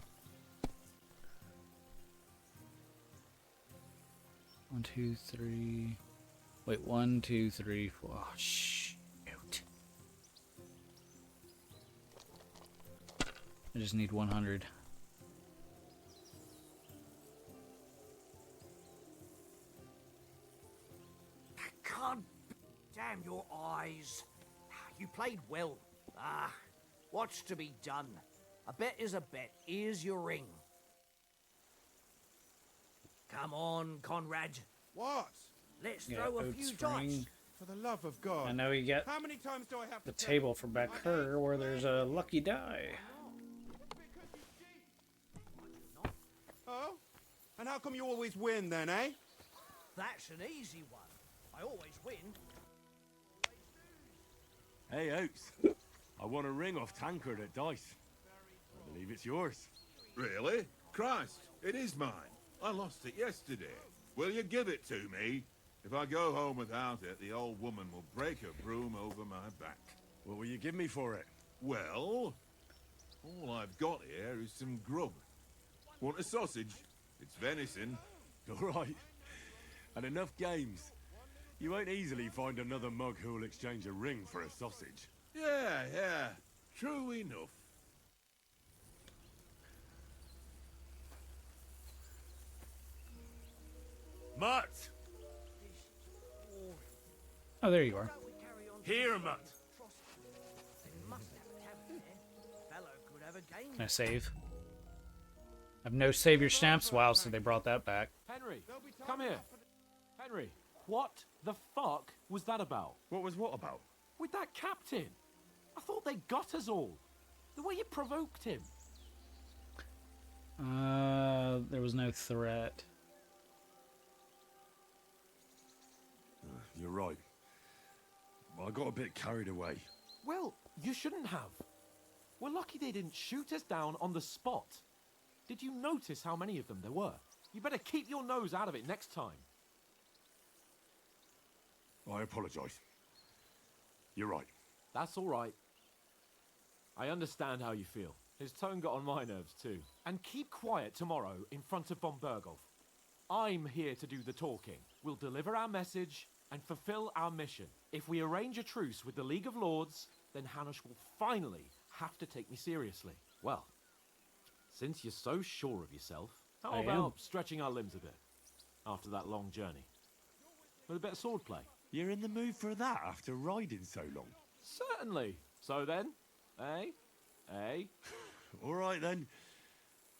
1, 2, 3. Wait, 1, 2, 3, 4. Oh, shoot. I just need 100. Can't. Damn your eyes. You played well. What's to be done? A bet is a bet. Here's your ring. Come on, Conrad. What? Let's Yeah, throw a oat few spring. dice. For the love of God. I know you get How many times do I have to the tell table you? from back I here ain't where there's a lucky die. because you cheat. Oh? And how come you always win then, eh? That's an easy one. I always win. Hey, Oates. I want a ring off Tankard at Dice. I believe it's yours. Really? Christ, it is mine. I lost it yesterday. Will you give it to me? If I go home without it, the old woman will break her broom over my back. What will you give me for it? Well, all I've got here is some grub. Want a sausage? It's venison. All right. And enough games. You won't easily find another mug who'll exchange a ring for a sausage. Yeah. True enough. Mutt! Oh, there you are. Here, Mutt! They must have a tavern there. Fellow could have a game. Can I save? I've no savior stamps. Wow, so they brought that back. Henry, come here. Henry, what the fuck was that about? What was what about? With that captain? I thought they got us all. The way you provoked him. There was no threat. You're right. I got a bit carried away. Well, you shouldn't have. We're lucky they didn't shoot us down on the spot. Did you notice how many of them there were? You better keep your nose out of it next time. I apologize. You're right. That's all right. I understand how you feel. His tone got on my nerves too. And keep quiet tomorrow in front of von Berghoff. I'm here to do the talking. We'll deliver our message and fulfill our mission. If we arrange a truce with the League of Lords, then Hanush will finally have to take me seriously. Well, since you're so sure of yourself, how I about am. stretching our limbs a bit after that long journey? With a bit of swordplay? You're in the mood for that after riding so long? Certainly. So then, eh? Eh? All right then.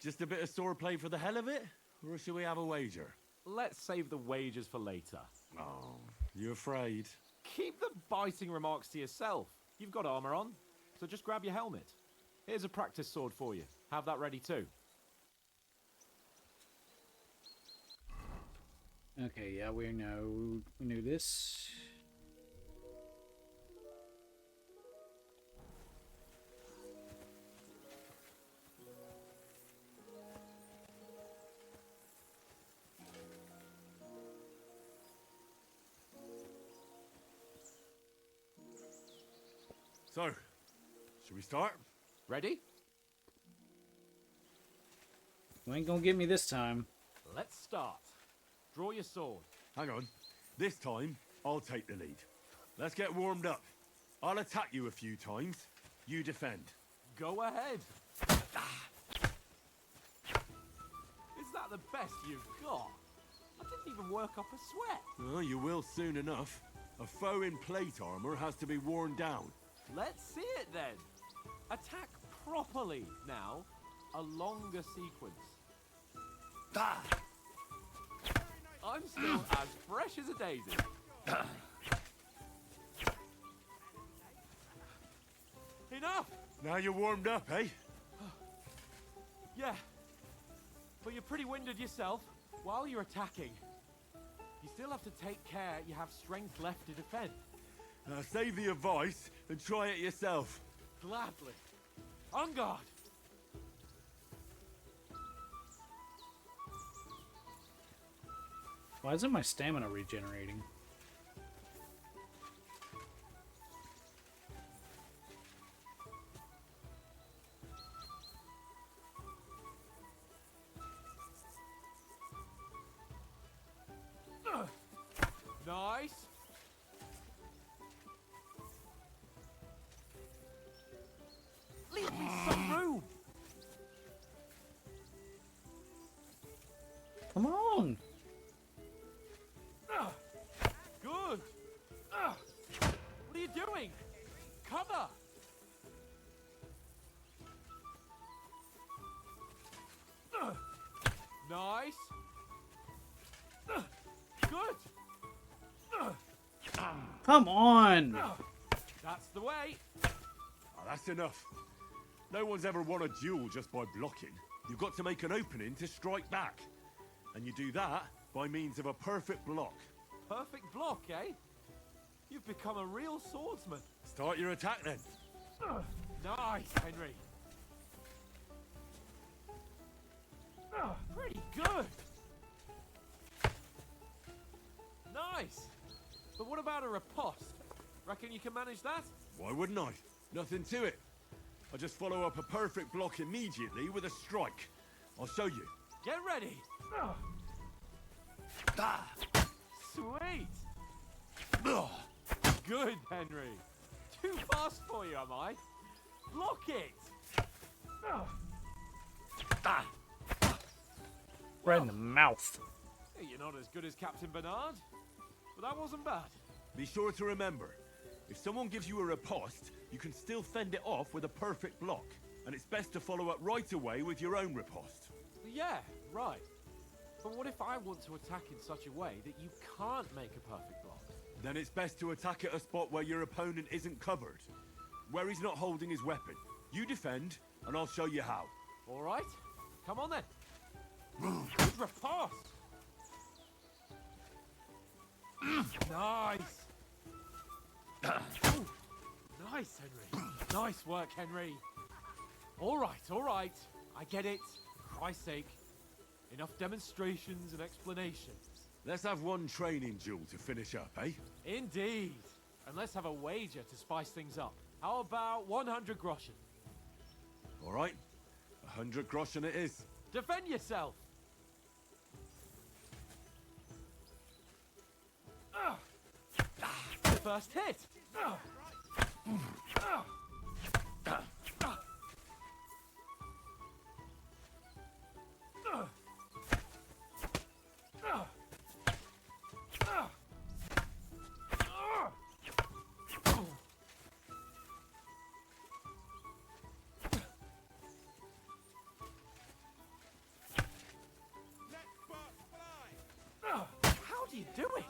Just a bit of swordplay for the hell of it? Or shall we have a wager? Let's save the wagers for later. Oh, you afraid? Keep the biting remarks to yourself. You've got armor on, so just grab your helmet. Here's a practice sword for you. Have that ready too. Okay, yeah, we knew this. So, should we start? Ready? You ain't gonna get me this time. Let's start. Draw your sword. Hang on. This time, I'll take the lead. Let's get warmed up. I'll attack you a few times. You defend. Go ahead. Is that the best you've got? I didn't even work up a sweat. Well, you will soon enough. A foe in plate armor has to be worn down. Let's see it then. Attack properly now. A longer sequence. I'm still as fresh as a daisy. Enough! Now you're warmed up, eh? Yeah. But you're pretty winded yourself. While you're attacking, you still have to take care you have strength left to defend. Save the advice and try it yourself. Gladly. On guard! Why isn't my stamina regenerating? Nice. Leave me some room. Come on! Good. What are you doing? Cover. Nice. Good. Come on! That's the way. Oh, that's enough. No one's ever won a duel just by blocking. You've got to make an opening to strike back. And you do that by means of a perfect block. Perfect block, eh? You've become a real swordsman. Start your attack then. Nice, Henry. Pretty good. Nice. But what about a riposte? Reckon you can manage that? Why wouldn't I? Nothing to it. I just follow up a perfect block immediately with a strike. I'll show you. Get ready. Sweet. Good, Henry. Too fast for you, am I? Block it. Right in the mouth. Hey, you're not as good as Captain Bernard, but that wasn't bad. Be sure to remember, if someone gives you a riposte, you can still fend it off with a perfect block. And it's best to follow up right away with your own riposte. Yeah, right. But what if I want to attack in such a way that you can't make a perfect block? Then it's best to attack at a spot where your opponent isn't covered. Where he's not holding his weapon. You defend, and I'll show you how. All right. Come on then. Good riposte. Nice. Ooh, nice, Henry. Nice work, Henry. All right. I get it. For Christ's sake. Enough demonstrations and explanations. Let's have one training duel to finish up, eh? Indeed. And let's have a wager to spice things up. How about 100 groschen? All right. 100 groschen it is. Defend yourself. The first hit. Let sparks fly! How do you do it?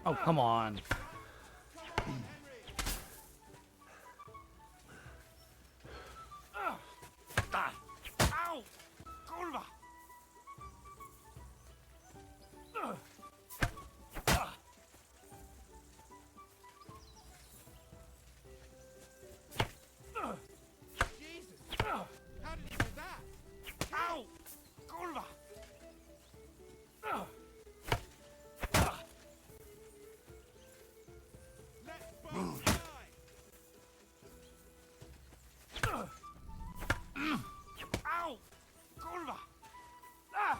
Oh, come on. Ow! Kurwa! Jesus! How did you do that? Ow! Kurwa! Let sparks fly! Ow! Kurwa! Ah!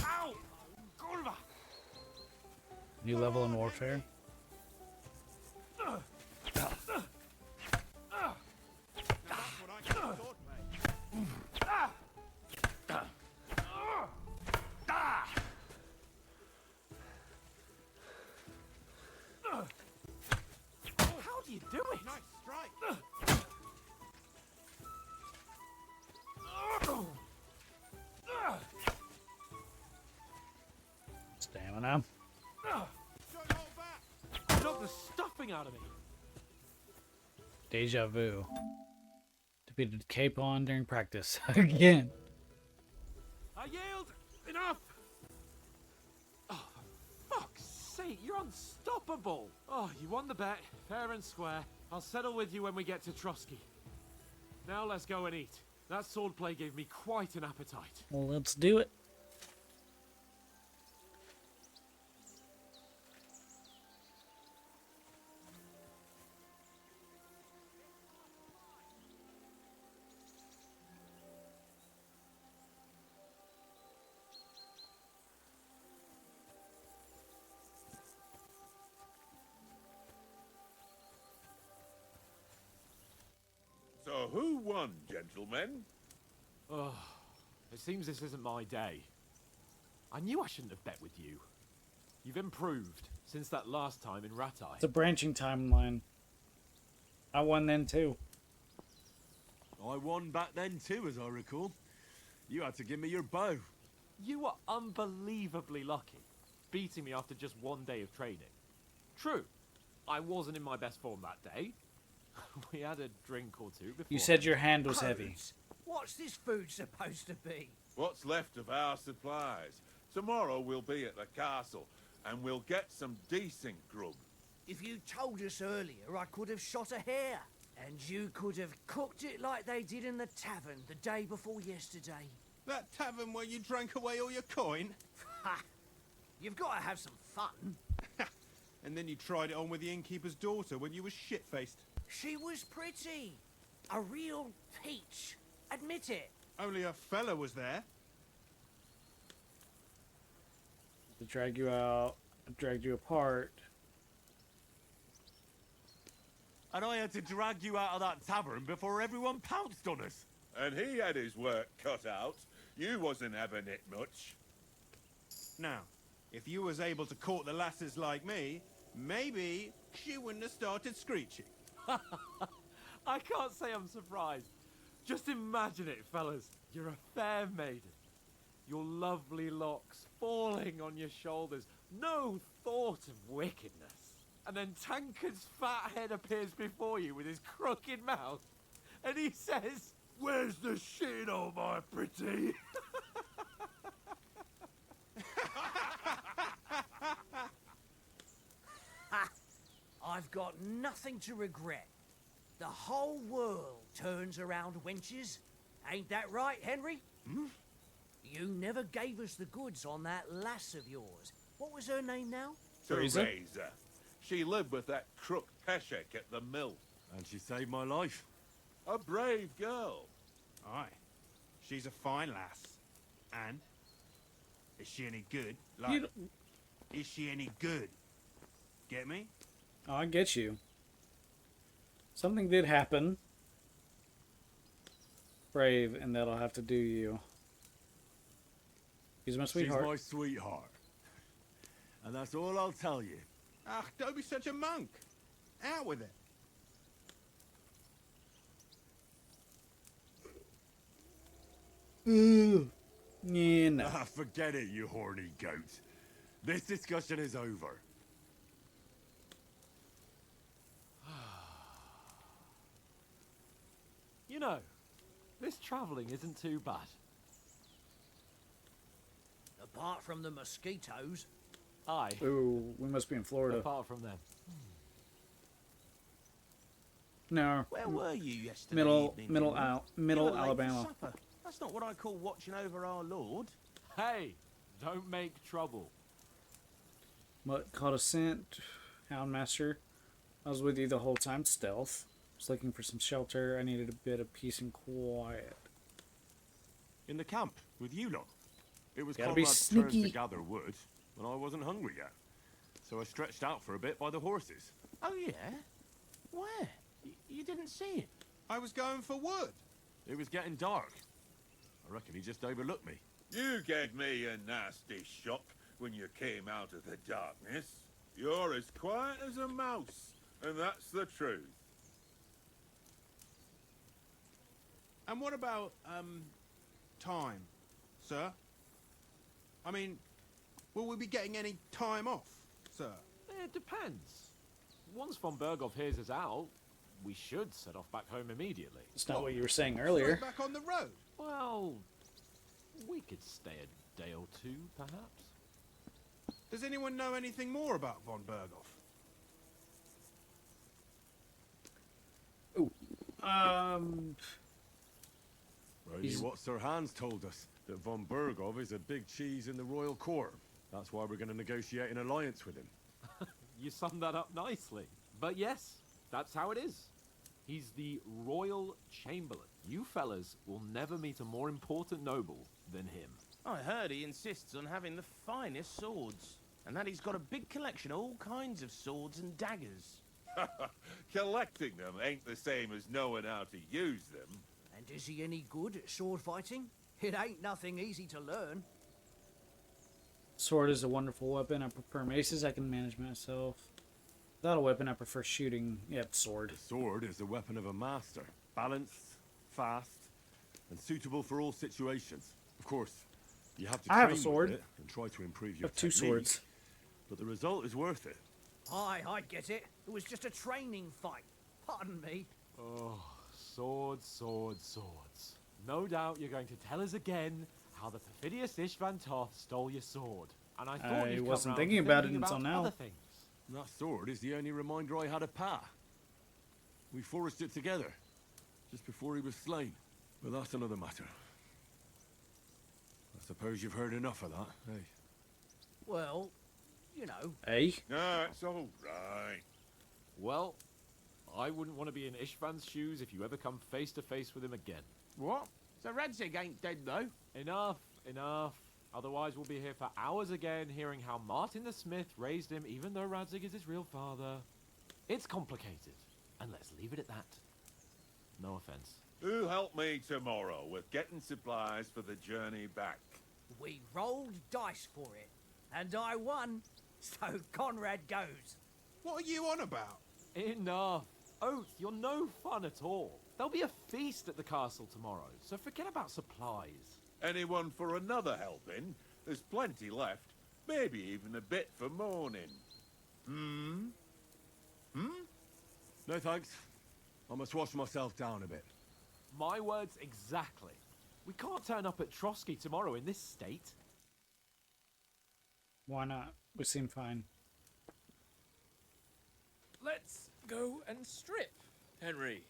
Ow! Kurwa! New level in warfare. That's what I call swordplay. How do you do it? Nice strike! Stamina. Don't hold back! Knock the stuffing out of me. Deja vu. Defeated Capon during practice. Again. I yield! Enough! Oh, for fuck's sake, you're unstoppable! Oh, you won the bet, fair and square. I'll settle with you when we get to Trotsky. Now let's go and eat. That swordplay gave me quite an appetite. Well, let's do it. So who won, gentlemen? Oh, it seems this isn't my day. I knew I shouldn't have bet with you. You've improved since that last time in Ratai. It's a branching timeline. I won then too. I won back then too, as I recall. You had to give me your bow. You were unbelievably lucky, beating me after just one day of training. True, I wasn't in my best form that day. We had a drink or two before. You said your hand was heavy. Codes, what's this food supposed to be? What's left of our supplies? Tomorrow we'll be at the castle, and we'll get some decent grub. If you told us earlier, I could have shot a hare. And you could have cooked it like they did in the tavern the day before yesterday. That tavern where you drank away all your coin? Ha! You've got to have some fun. And then you tried it on with the innkeeper's daughter when you were shit-faced. She was pretty. A real peach. Admit it. Only a fella was there. To drag you out, dragged you apart. And I had to drag you out of that tavern before everyone pounced on us. And he had his work cut out. You wasn't having it much. Now, if you was able to court the lasses like me, maybe she wouldn't have started screeching. I can't say I'm surprised. Just imagine it, fellas. You're a fair maiden. Your lovely locks falling on your shoulders. No thought of wickedness. And then Tankard's fat head appears before you with his crooked mouth, and he says, Where's the shit, oh my pretty? I've got nothing to regret. The whole world turns around wenches. Ain't that right, Henry? Hmm? You never gave us the goods on that lass of yours. What was her name now? Teresa? Teresa. She lived with that crook Peshek at the mill. And she saved my life. A brave girl. Aye. She's a fine lass. And? Is she any good? Like, is she any good? Get me? Oh, I get you. Something did happen. Brave, and that'll have to do you. He's my sweetheart. She's my sweetheart. And that's all I'll tell you. Ah, don't be such a monk. Out with it. Ooh. Yeah, no. Ah, forget it, you horny goat. This discussion is over. you know, this travelling isn't too bad. Apart from the mosquitoes. Aye, Ooh, we must be in Florida. apart from them. No. Where were you yesterday Middle, evening? middle, Henry? middle You were late for Alabama. supper. That's not what I call watching over our Lord. Hey, don't make trouble. What caught a scent? Houndmaster. I was with you the whole time. Stealth. Was looking for some shelter. I needed a bit of peace and quiet. In the camp, with you lot. It was Gotta be comrades' turn to sneaky. gather wood, and I wasn't hungry yet. So I stretched out for a bit by the horses. Oh, yeah? Where? You didn't see it? I was going for wood. It was getting dark. I reckon he just overlooked me. You gave me a nasty shock when you came out of the darkness. You're as quiet as a mouse, and that's the truth. And what about, time, sir? I mean, will we be getting any time off, sir? It depends. Once von Berghoff hears us out, we should set off back home immediately. It's not what you were saying earlier. Straight back on the road. Well, we could stay a day or two, perhaps. Does anyone know anything more about von Berghoff? Only He's- what Sir Hans told us, that von Bergov is a big cheese in the royal court. That's why we're going to negotiate an alliance with him. You summed that up nicely. But yes, that's how it is. He's the Royal Chamberlain. You fellas will never meet a more important noble than him. I heard he insists on having the finest swords. And that he's got a big collection of all kinds of swords and daggers. Collecting them ain't the same as knowing how to use them. And is he any good at sword fighting? It ain't nothing easy to learn. Sword is a wonderful weapon. I prefer maces. I can manage myself. Without a weapon, I prefer shooting. Yep, sword. The sword is the weapon of a master. Balanced, fast, and suitable for all situations. Of course, you have to I have a train with sword. it and try to improve I your have two technique, swords. but the result is worth it. Aye, I get it. It was just a training fight. Pardon me. Oh, swords, swords, swords. No doubt you're going to tell us again how the perfidious Ishvan Toth stole your sword. And I thought I you'd come wasn't round thinking to about it thinking until about now. other things. And that sword is the only reminder I had of Pa. We forged it together, just before he was slain. But that's another matter. I suppose you've heard enough of that, eh? Well, you know. Hey? No, it's all right. Well, I wouldn't want to be in Ishvan's shoes if you ever come face to face with him again. What? So Radzig ain't dead, though? Enough, enough. Otherwise we'll be here for hours again hearing how Martin the Smith raised him even though Radzig is his real father. It's complicated, and let's leave it at that. No offense. Who'll help me tomorrow with getting supplies for the journey back? We rolled dice for it. And I won. So Conrad goes. What are you on about? Enough. Oath, you're no fun at all. There'll be a feast at the castle tomorrow, so forget about supplies. Anyone for another helping? There's plenty left. Maybe even a bit for morning. Hmm? No thanks. I must wash myself down a bit. My words exactly. We can't turn up at Trotsky tomorrow in this state. Why not? We seem fine. Let's go and strip, Henry.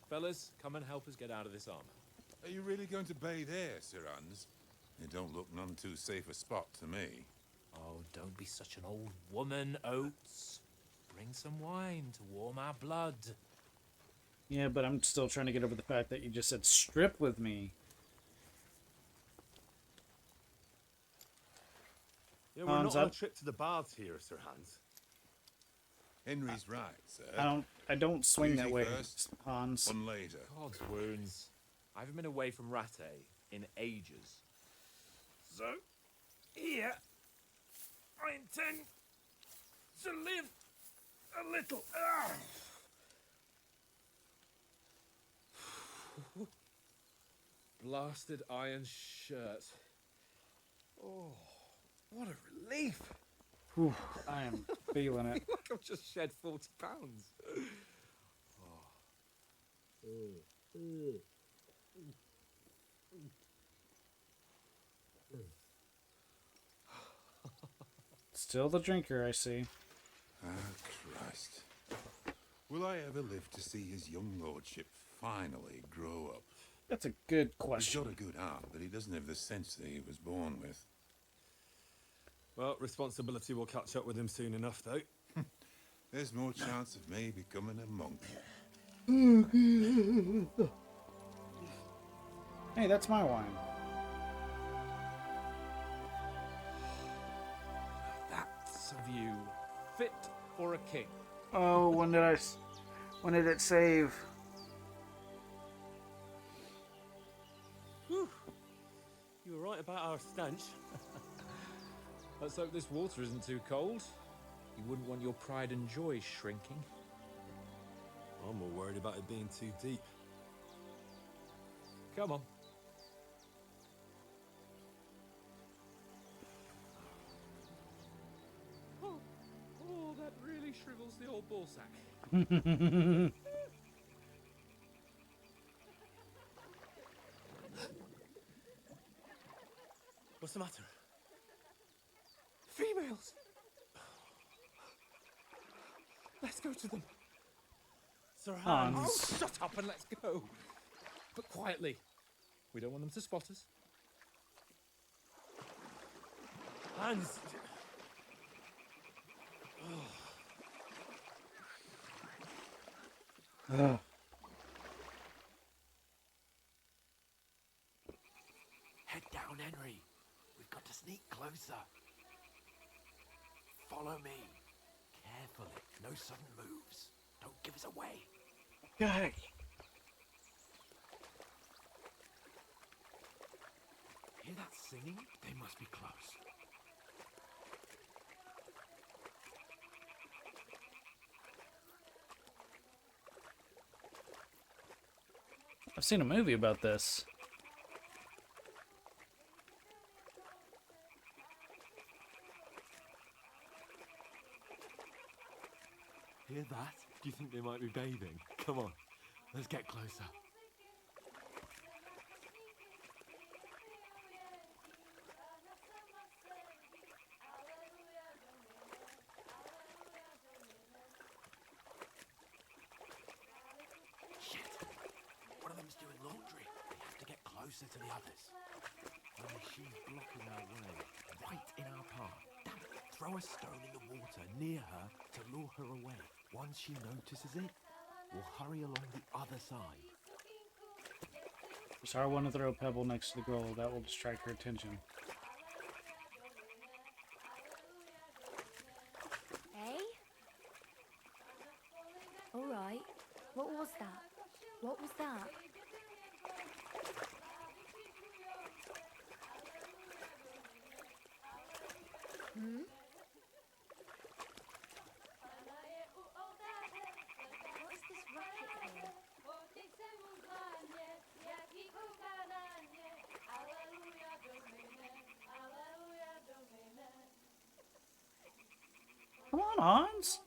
Fellas, come and help us get out of this armor. Are you really going to bathe here, Sir Hans? It don't look none too safe a spot to me. Oh, don't be such an old woman, Oates. Bring some wine to warm our blood. Yeah, but I'm still trying to get over the fact that you just said strip with me. Yeah, we're Hans, not on a up. trip to the baths here, Sir Hans. Henry's right, sir. I don't swing that Easy way, first, Hans. fun later. God's wounds. I haven't been away from Rattay in ages. So, here, I intend to live a little. Blasted iron shirt. Oh, what a relief. Whew, I am feeling it. Like I've just shed 40 pounds. Still the drinker, I see. Ah, Christ. Will I ever live to see his young lordship finally grow up? That's a good He's question. got a good heart, but he doesn't have the sense that he was born with. Well, responsibility will catch up with him soon enough, though. There's more chance of me becoming a monk. Hey, that's my wine. That's a view fit for a king. Oh, when did it save? Whew. You were right about our stench. Let's hope this water isn't too cold. You wouldn't want your pride and joy shrinking. I'm more worried about it being too deep. Come on. Oh, that really shrivels the old ball sack. What's the matter? Females! Let's go to them. Sir Hans. Hans. Oh, shut up and let's go. But quietly. We don't want them to spot us. Hans. Ugh. Head down, Henry. We've got to sneak closer. Follow me. Carefully. No sudden moves. Don't give us away. Okay. Hear that singing? They must be close. I've seen a movie about this. Hear that? Do you think they might be bathing? Come on, let's get closer. Shit! One of them's doing laundry. We have to get closer to the others. Only she's blocking our way, right in our path. Damn it! Throw a stone in the water near her to lure her away. Once she notices it, we'll hurry along the other side. So I want to throw a pebble next to the girl. That will distract her attention. Eh? All right. What was that? What was that? Hmm? What's this racket here? Come on, Hans.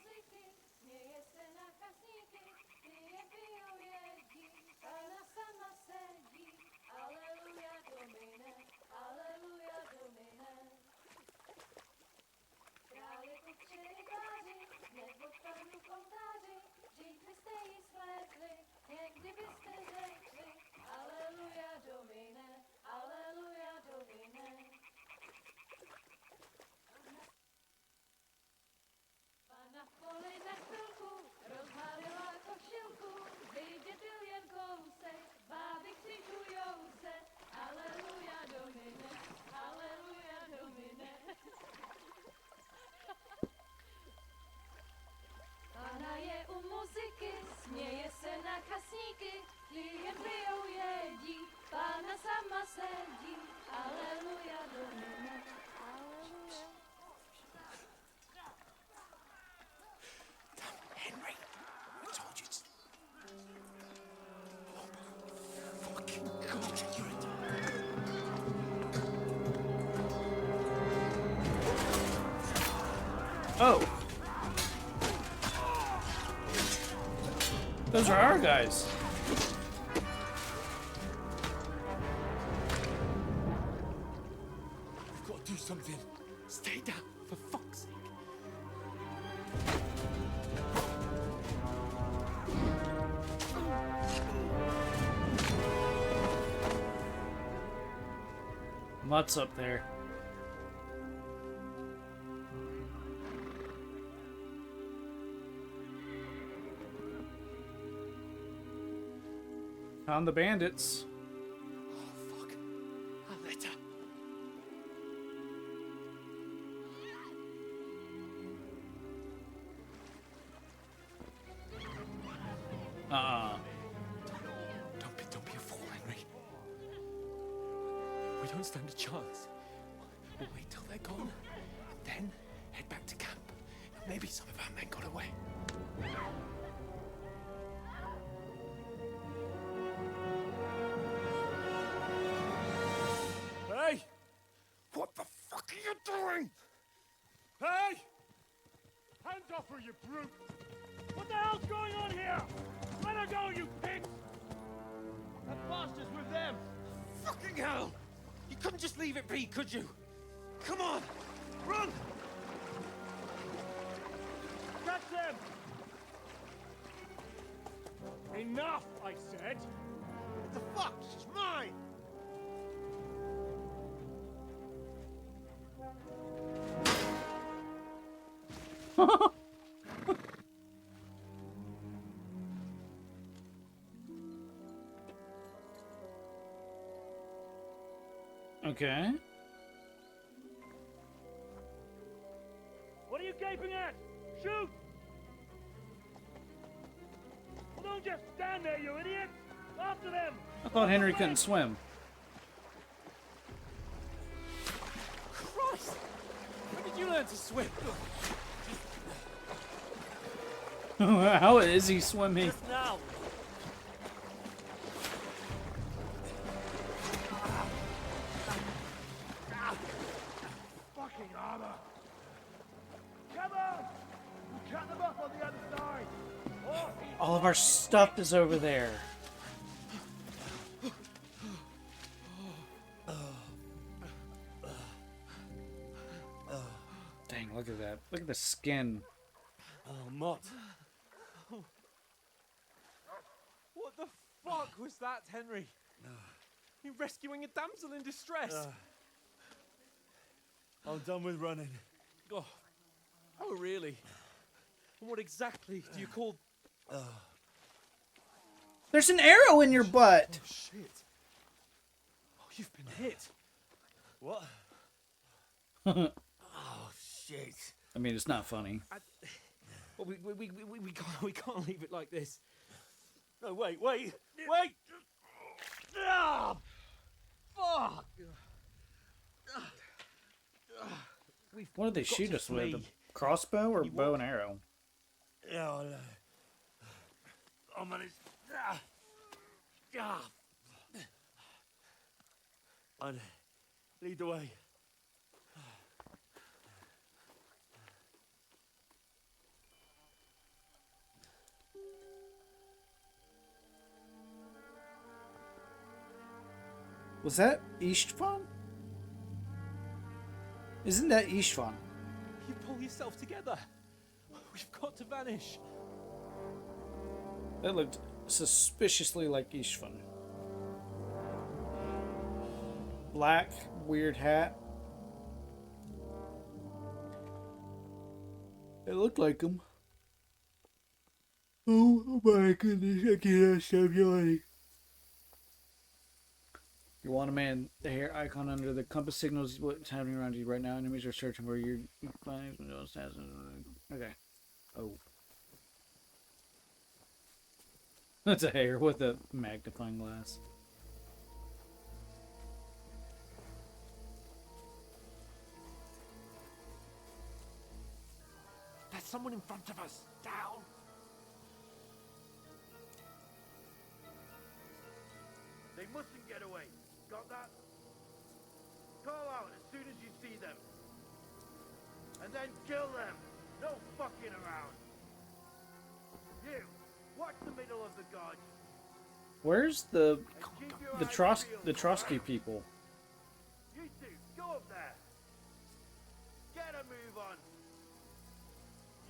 Pána je u muziky, směje se na kasníky, klient pijou jedí, Pána sama sedí. Aleluja, Domine, aleluja. Henry, I told you to... Oh, fucking God, you're a... Oh. Those are our guys. We've got to do something. Stay down, for fuck's sake. Mutt's up there. Found the bandits. Oh, fuck. A letter. Don't be a fool, Henry. We don't stand a chance. We'll wait till they're gone, and then head back to camp. Maybe some of our men got away. Hey! What the fuck are you doing? Hey! Hands off her, you brute! What the hell's going on here? Let her go, you pigs! That bastard's with them! Fucking hell! You couldn't just leave it be, could you? Come on! Run! Catch them! Enough, I said! What the fuck? She's mine! Okay. What are you gaping at? Shoot! Well, don't just stand there, you idiot! After them! I thought Henry couldn't swim. Christ! When did you learn to swim? How is he swimming? Just now! Fucking armor! Come on! We'll cut them up on the other side! Oh, All of our stuff is over there. Dang, look at that. Look at the skin. oh, Mott. What the fuck was that, Henry? You rescuing a damsel in distress? I'm done with running. Oh, really? And what exactly do you call... There's an arrow in your butt. Oh, shit. Oh, you've been hit. What? Oh, shit. I mean, it's not funny. Well, we can't leave it like this. No, wait! Wait! Ah! Fuck! What did they shoot us with? A crossbow or bow and arrow? Yeah, I'll manage. I'd lead the way. Was that Ishtvan? Isn't that Ishtvan? You pull yourself together. We've got to vanish. That looked suspiciously like Ishvan. Black, weird hat. It looked like him. Oh my goodness, I cannot stop yawning. You want a man, the hair icon under the compass signals what's happening around you right now. Enemies are searching for you. Okay. Oh. That's a hair with a magnifying glass. There's someone in front of us. Down. They mustn't get away. Got that? Call out as soon as you see them. And then kill them. No fucking around. You, watch the middle of the guard. Where's the Keep your eyes peeled, Trotsky people? You two, go up there. Get a move on.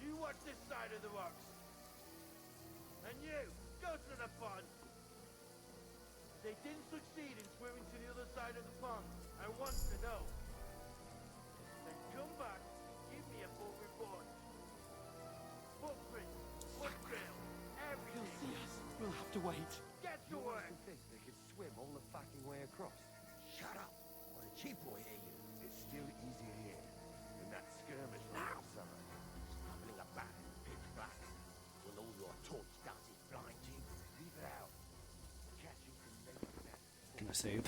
You watch this side of the rocks. And you, go to the pond. They didn't succeed in swimming to the other side of the pond. I want to know. Then come back and give me a full report. Footprints, foot trail, everything. He'll see us. We'll have to wait. Get to work. Think they could swim all the fucking way across? Shut up, or the chief will hear you. It's still easier here than that skirmish last summer. Stumbling about, pitch black. Will all your torch dances blind you? Leave it out. Catching can make it better. Can I save?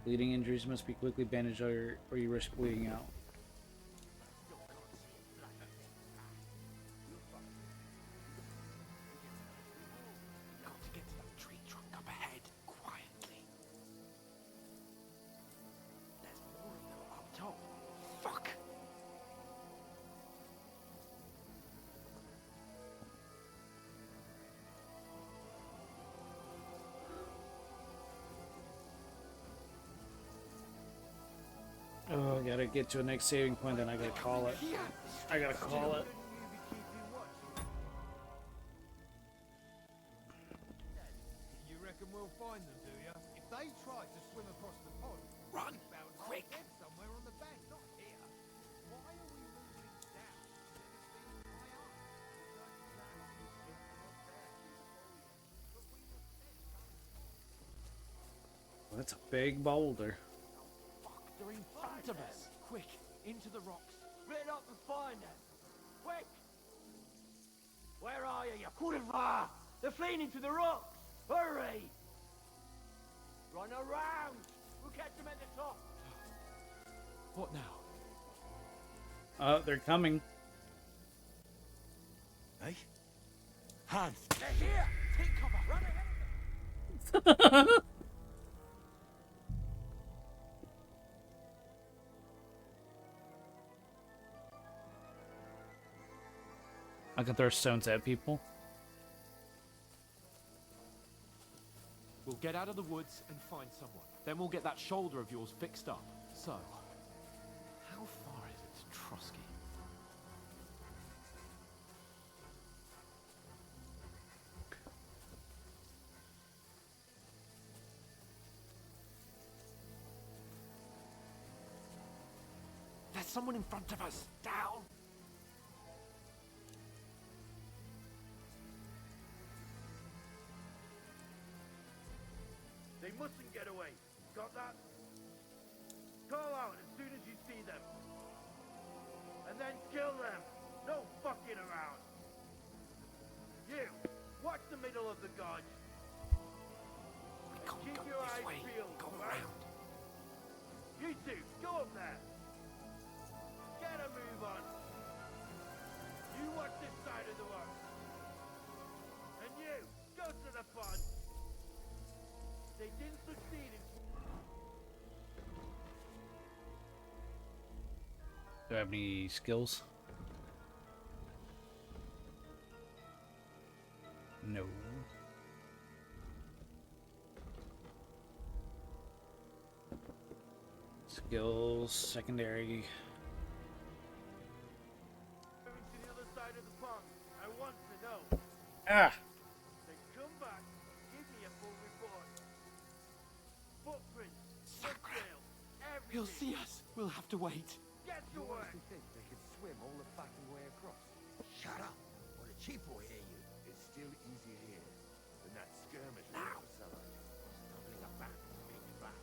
Bleeding injuries must be quickly bandaged or you risk bleeding out. Got to get to that tree trunk up ahead, quietly. There's more of them up top. Fuck! Oh, I gotta get to a next saving point, then I gotta call it. I gotta call it. You reckon we'll find them, do you? If they try to swim across the pond, Run! bound Quick! dead somewhere on the bank, not here. Why are we moving down? That's a big boulder. Fuck, they're in front of us. Quick, into the rocks. Split up and find them. Quick! Where are you, you courtevar? They're fleeing into the rocks. Hurry! Run around. We'll catch them at the top. What now? They're coming. Hey? Hans! They're here. Take cover. Run ahead of them. I can throw stones at people. We'll get out of the woods and find someone. Then we'll get that shoulder of yours fixed up. So, how far is it to Trotsky? There's someone in front of us. Down! They mustn't get away. Got that? Call out as soon as you see them. And then kill them. No fucking around. You, watch the middle of the gorge. We can't Keep go your this eyes way. peeled, Go right? around. You two, go up there. Get a move on. You watch this side of the rock. And you, go to the pond. They didn't succeed in... Do I have any skills? No. Skills, secondary. to the other side of the pond. I want to Ah! Then come back, give me a full report. Footprints, foot trails, everything. He'll see us. We'll have to wait. Get to work. think they could swim all the fucking way across? Shut up, or the chief will hear you. It's still easier here than that skirmish now. Stumbling about, big back.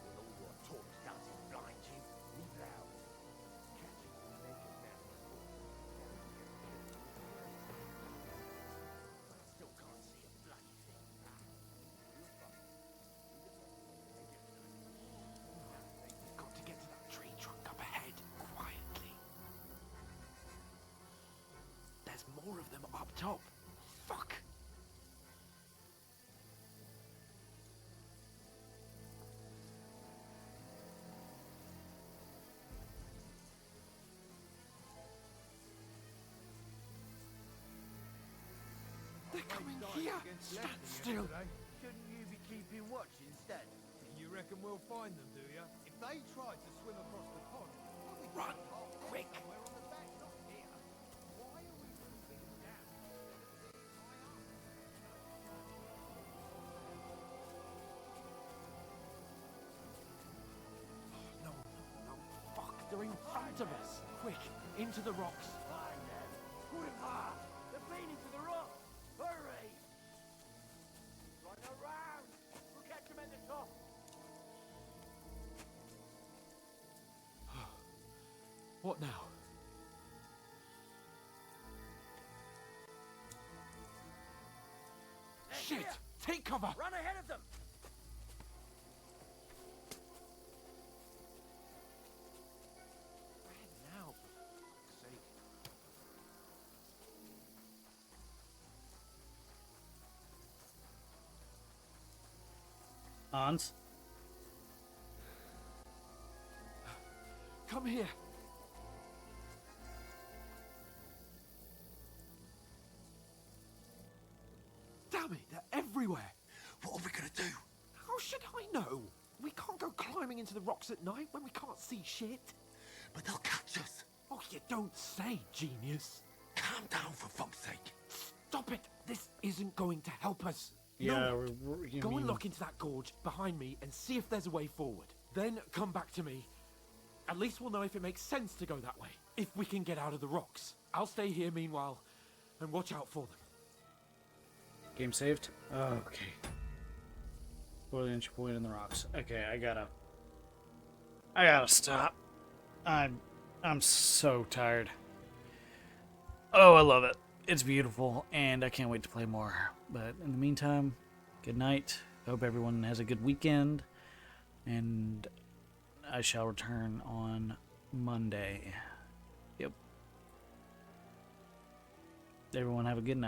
When all your talk doesn't blind you, leave it out. Catching the naked man before. I still can't see a bloody thing. We've got to get to that tree trunk up ahead, quietly. There's more of them up top. Fuck! They're coming here! Stand still! Shouldn't you be keeping watch instead? You reckon we'll find them, do ya? If they try to swim across the pond, Run! Quick! we're on the back, not here. Why are we moving down? No, fuck! They're in front of us! Quick! Into the rocks! Find them! Quick! They're feeding to the rock! Hurry! Run around! We'll catch them at the top! What now? Shit! Here. Take cover! Run ahead of them! Where now, for fuck's sake? Hans? Come here! Damn it, they're everywhere! What are we gonna do? How should I know? We can't go climbing into the rocks at night when we can't see shit. But they'll catch us. Oh, you don't say, genius. Calm down for fuck's sake. Stop it! This isn't going to help us. Yeah, No. you Go mean... and look into that gorge behind me and see if there's a way forward. Then come back to me. At least we'll know if it makes sense to go that way. If we can get out of the rocks. I'll stay here meanwhile and watch out for them. Game saved? Oh, okay. Spoiler entry point in the rocks. Okay, I gotta stop. I'm so tired. Oh, I love it. It's beautiful, and I can't wait to play more. But in the meantime, good night. Hope everyone has a good weekend, and I shall return on Monday. Yep. Everyone have a good night.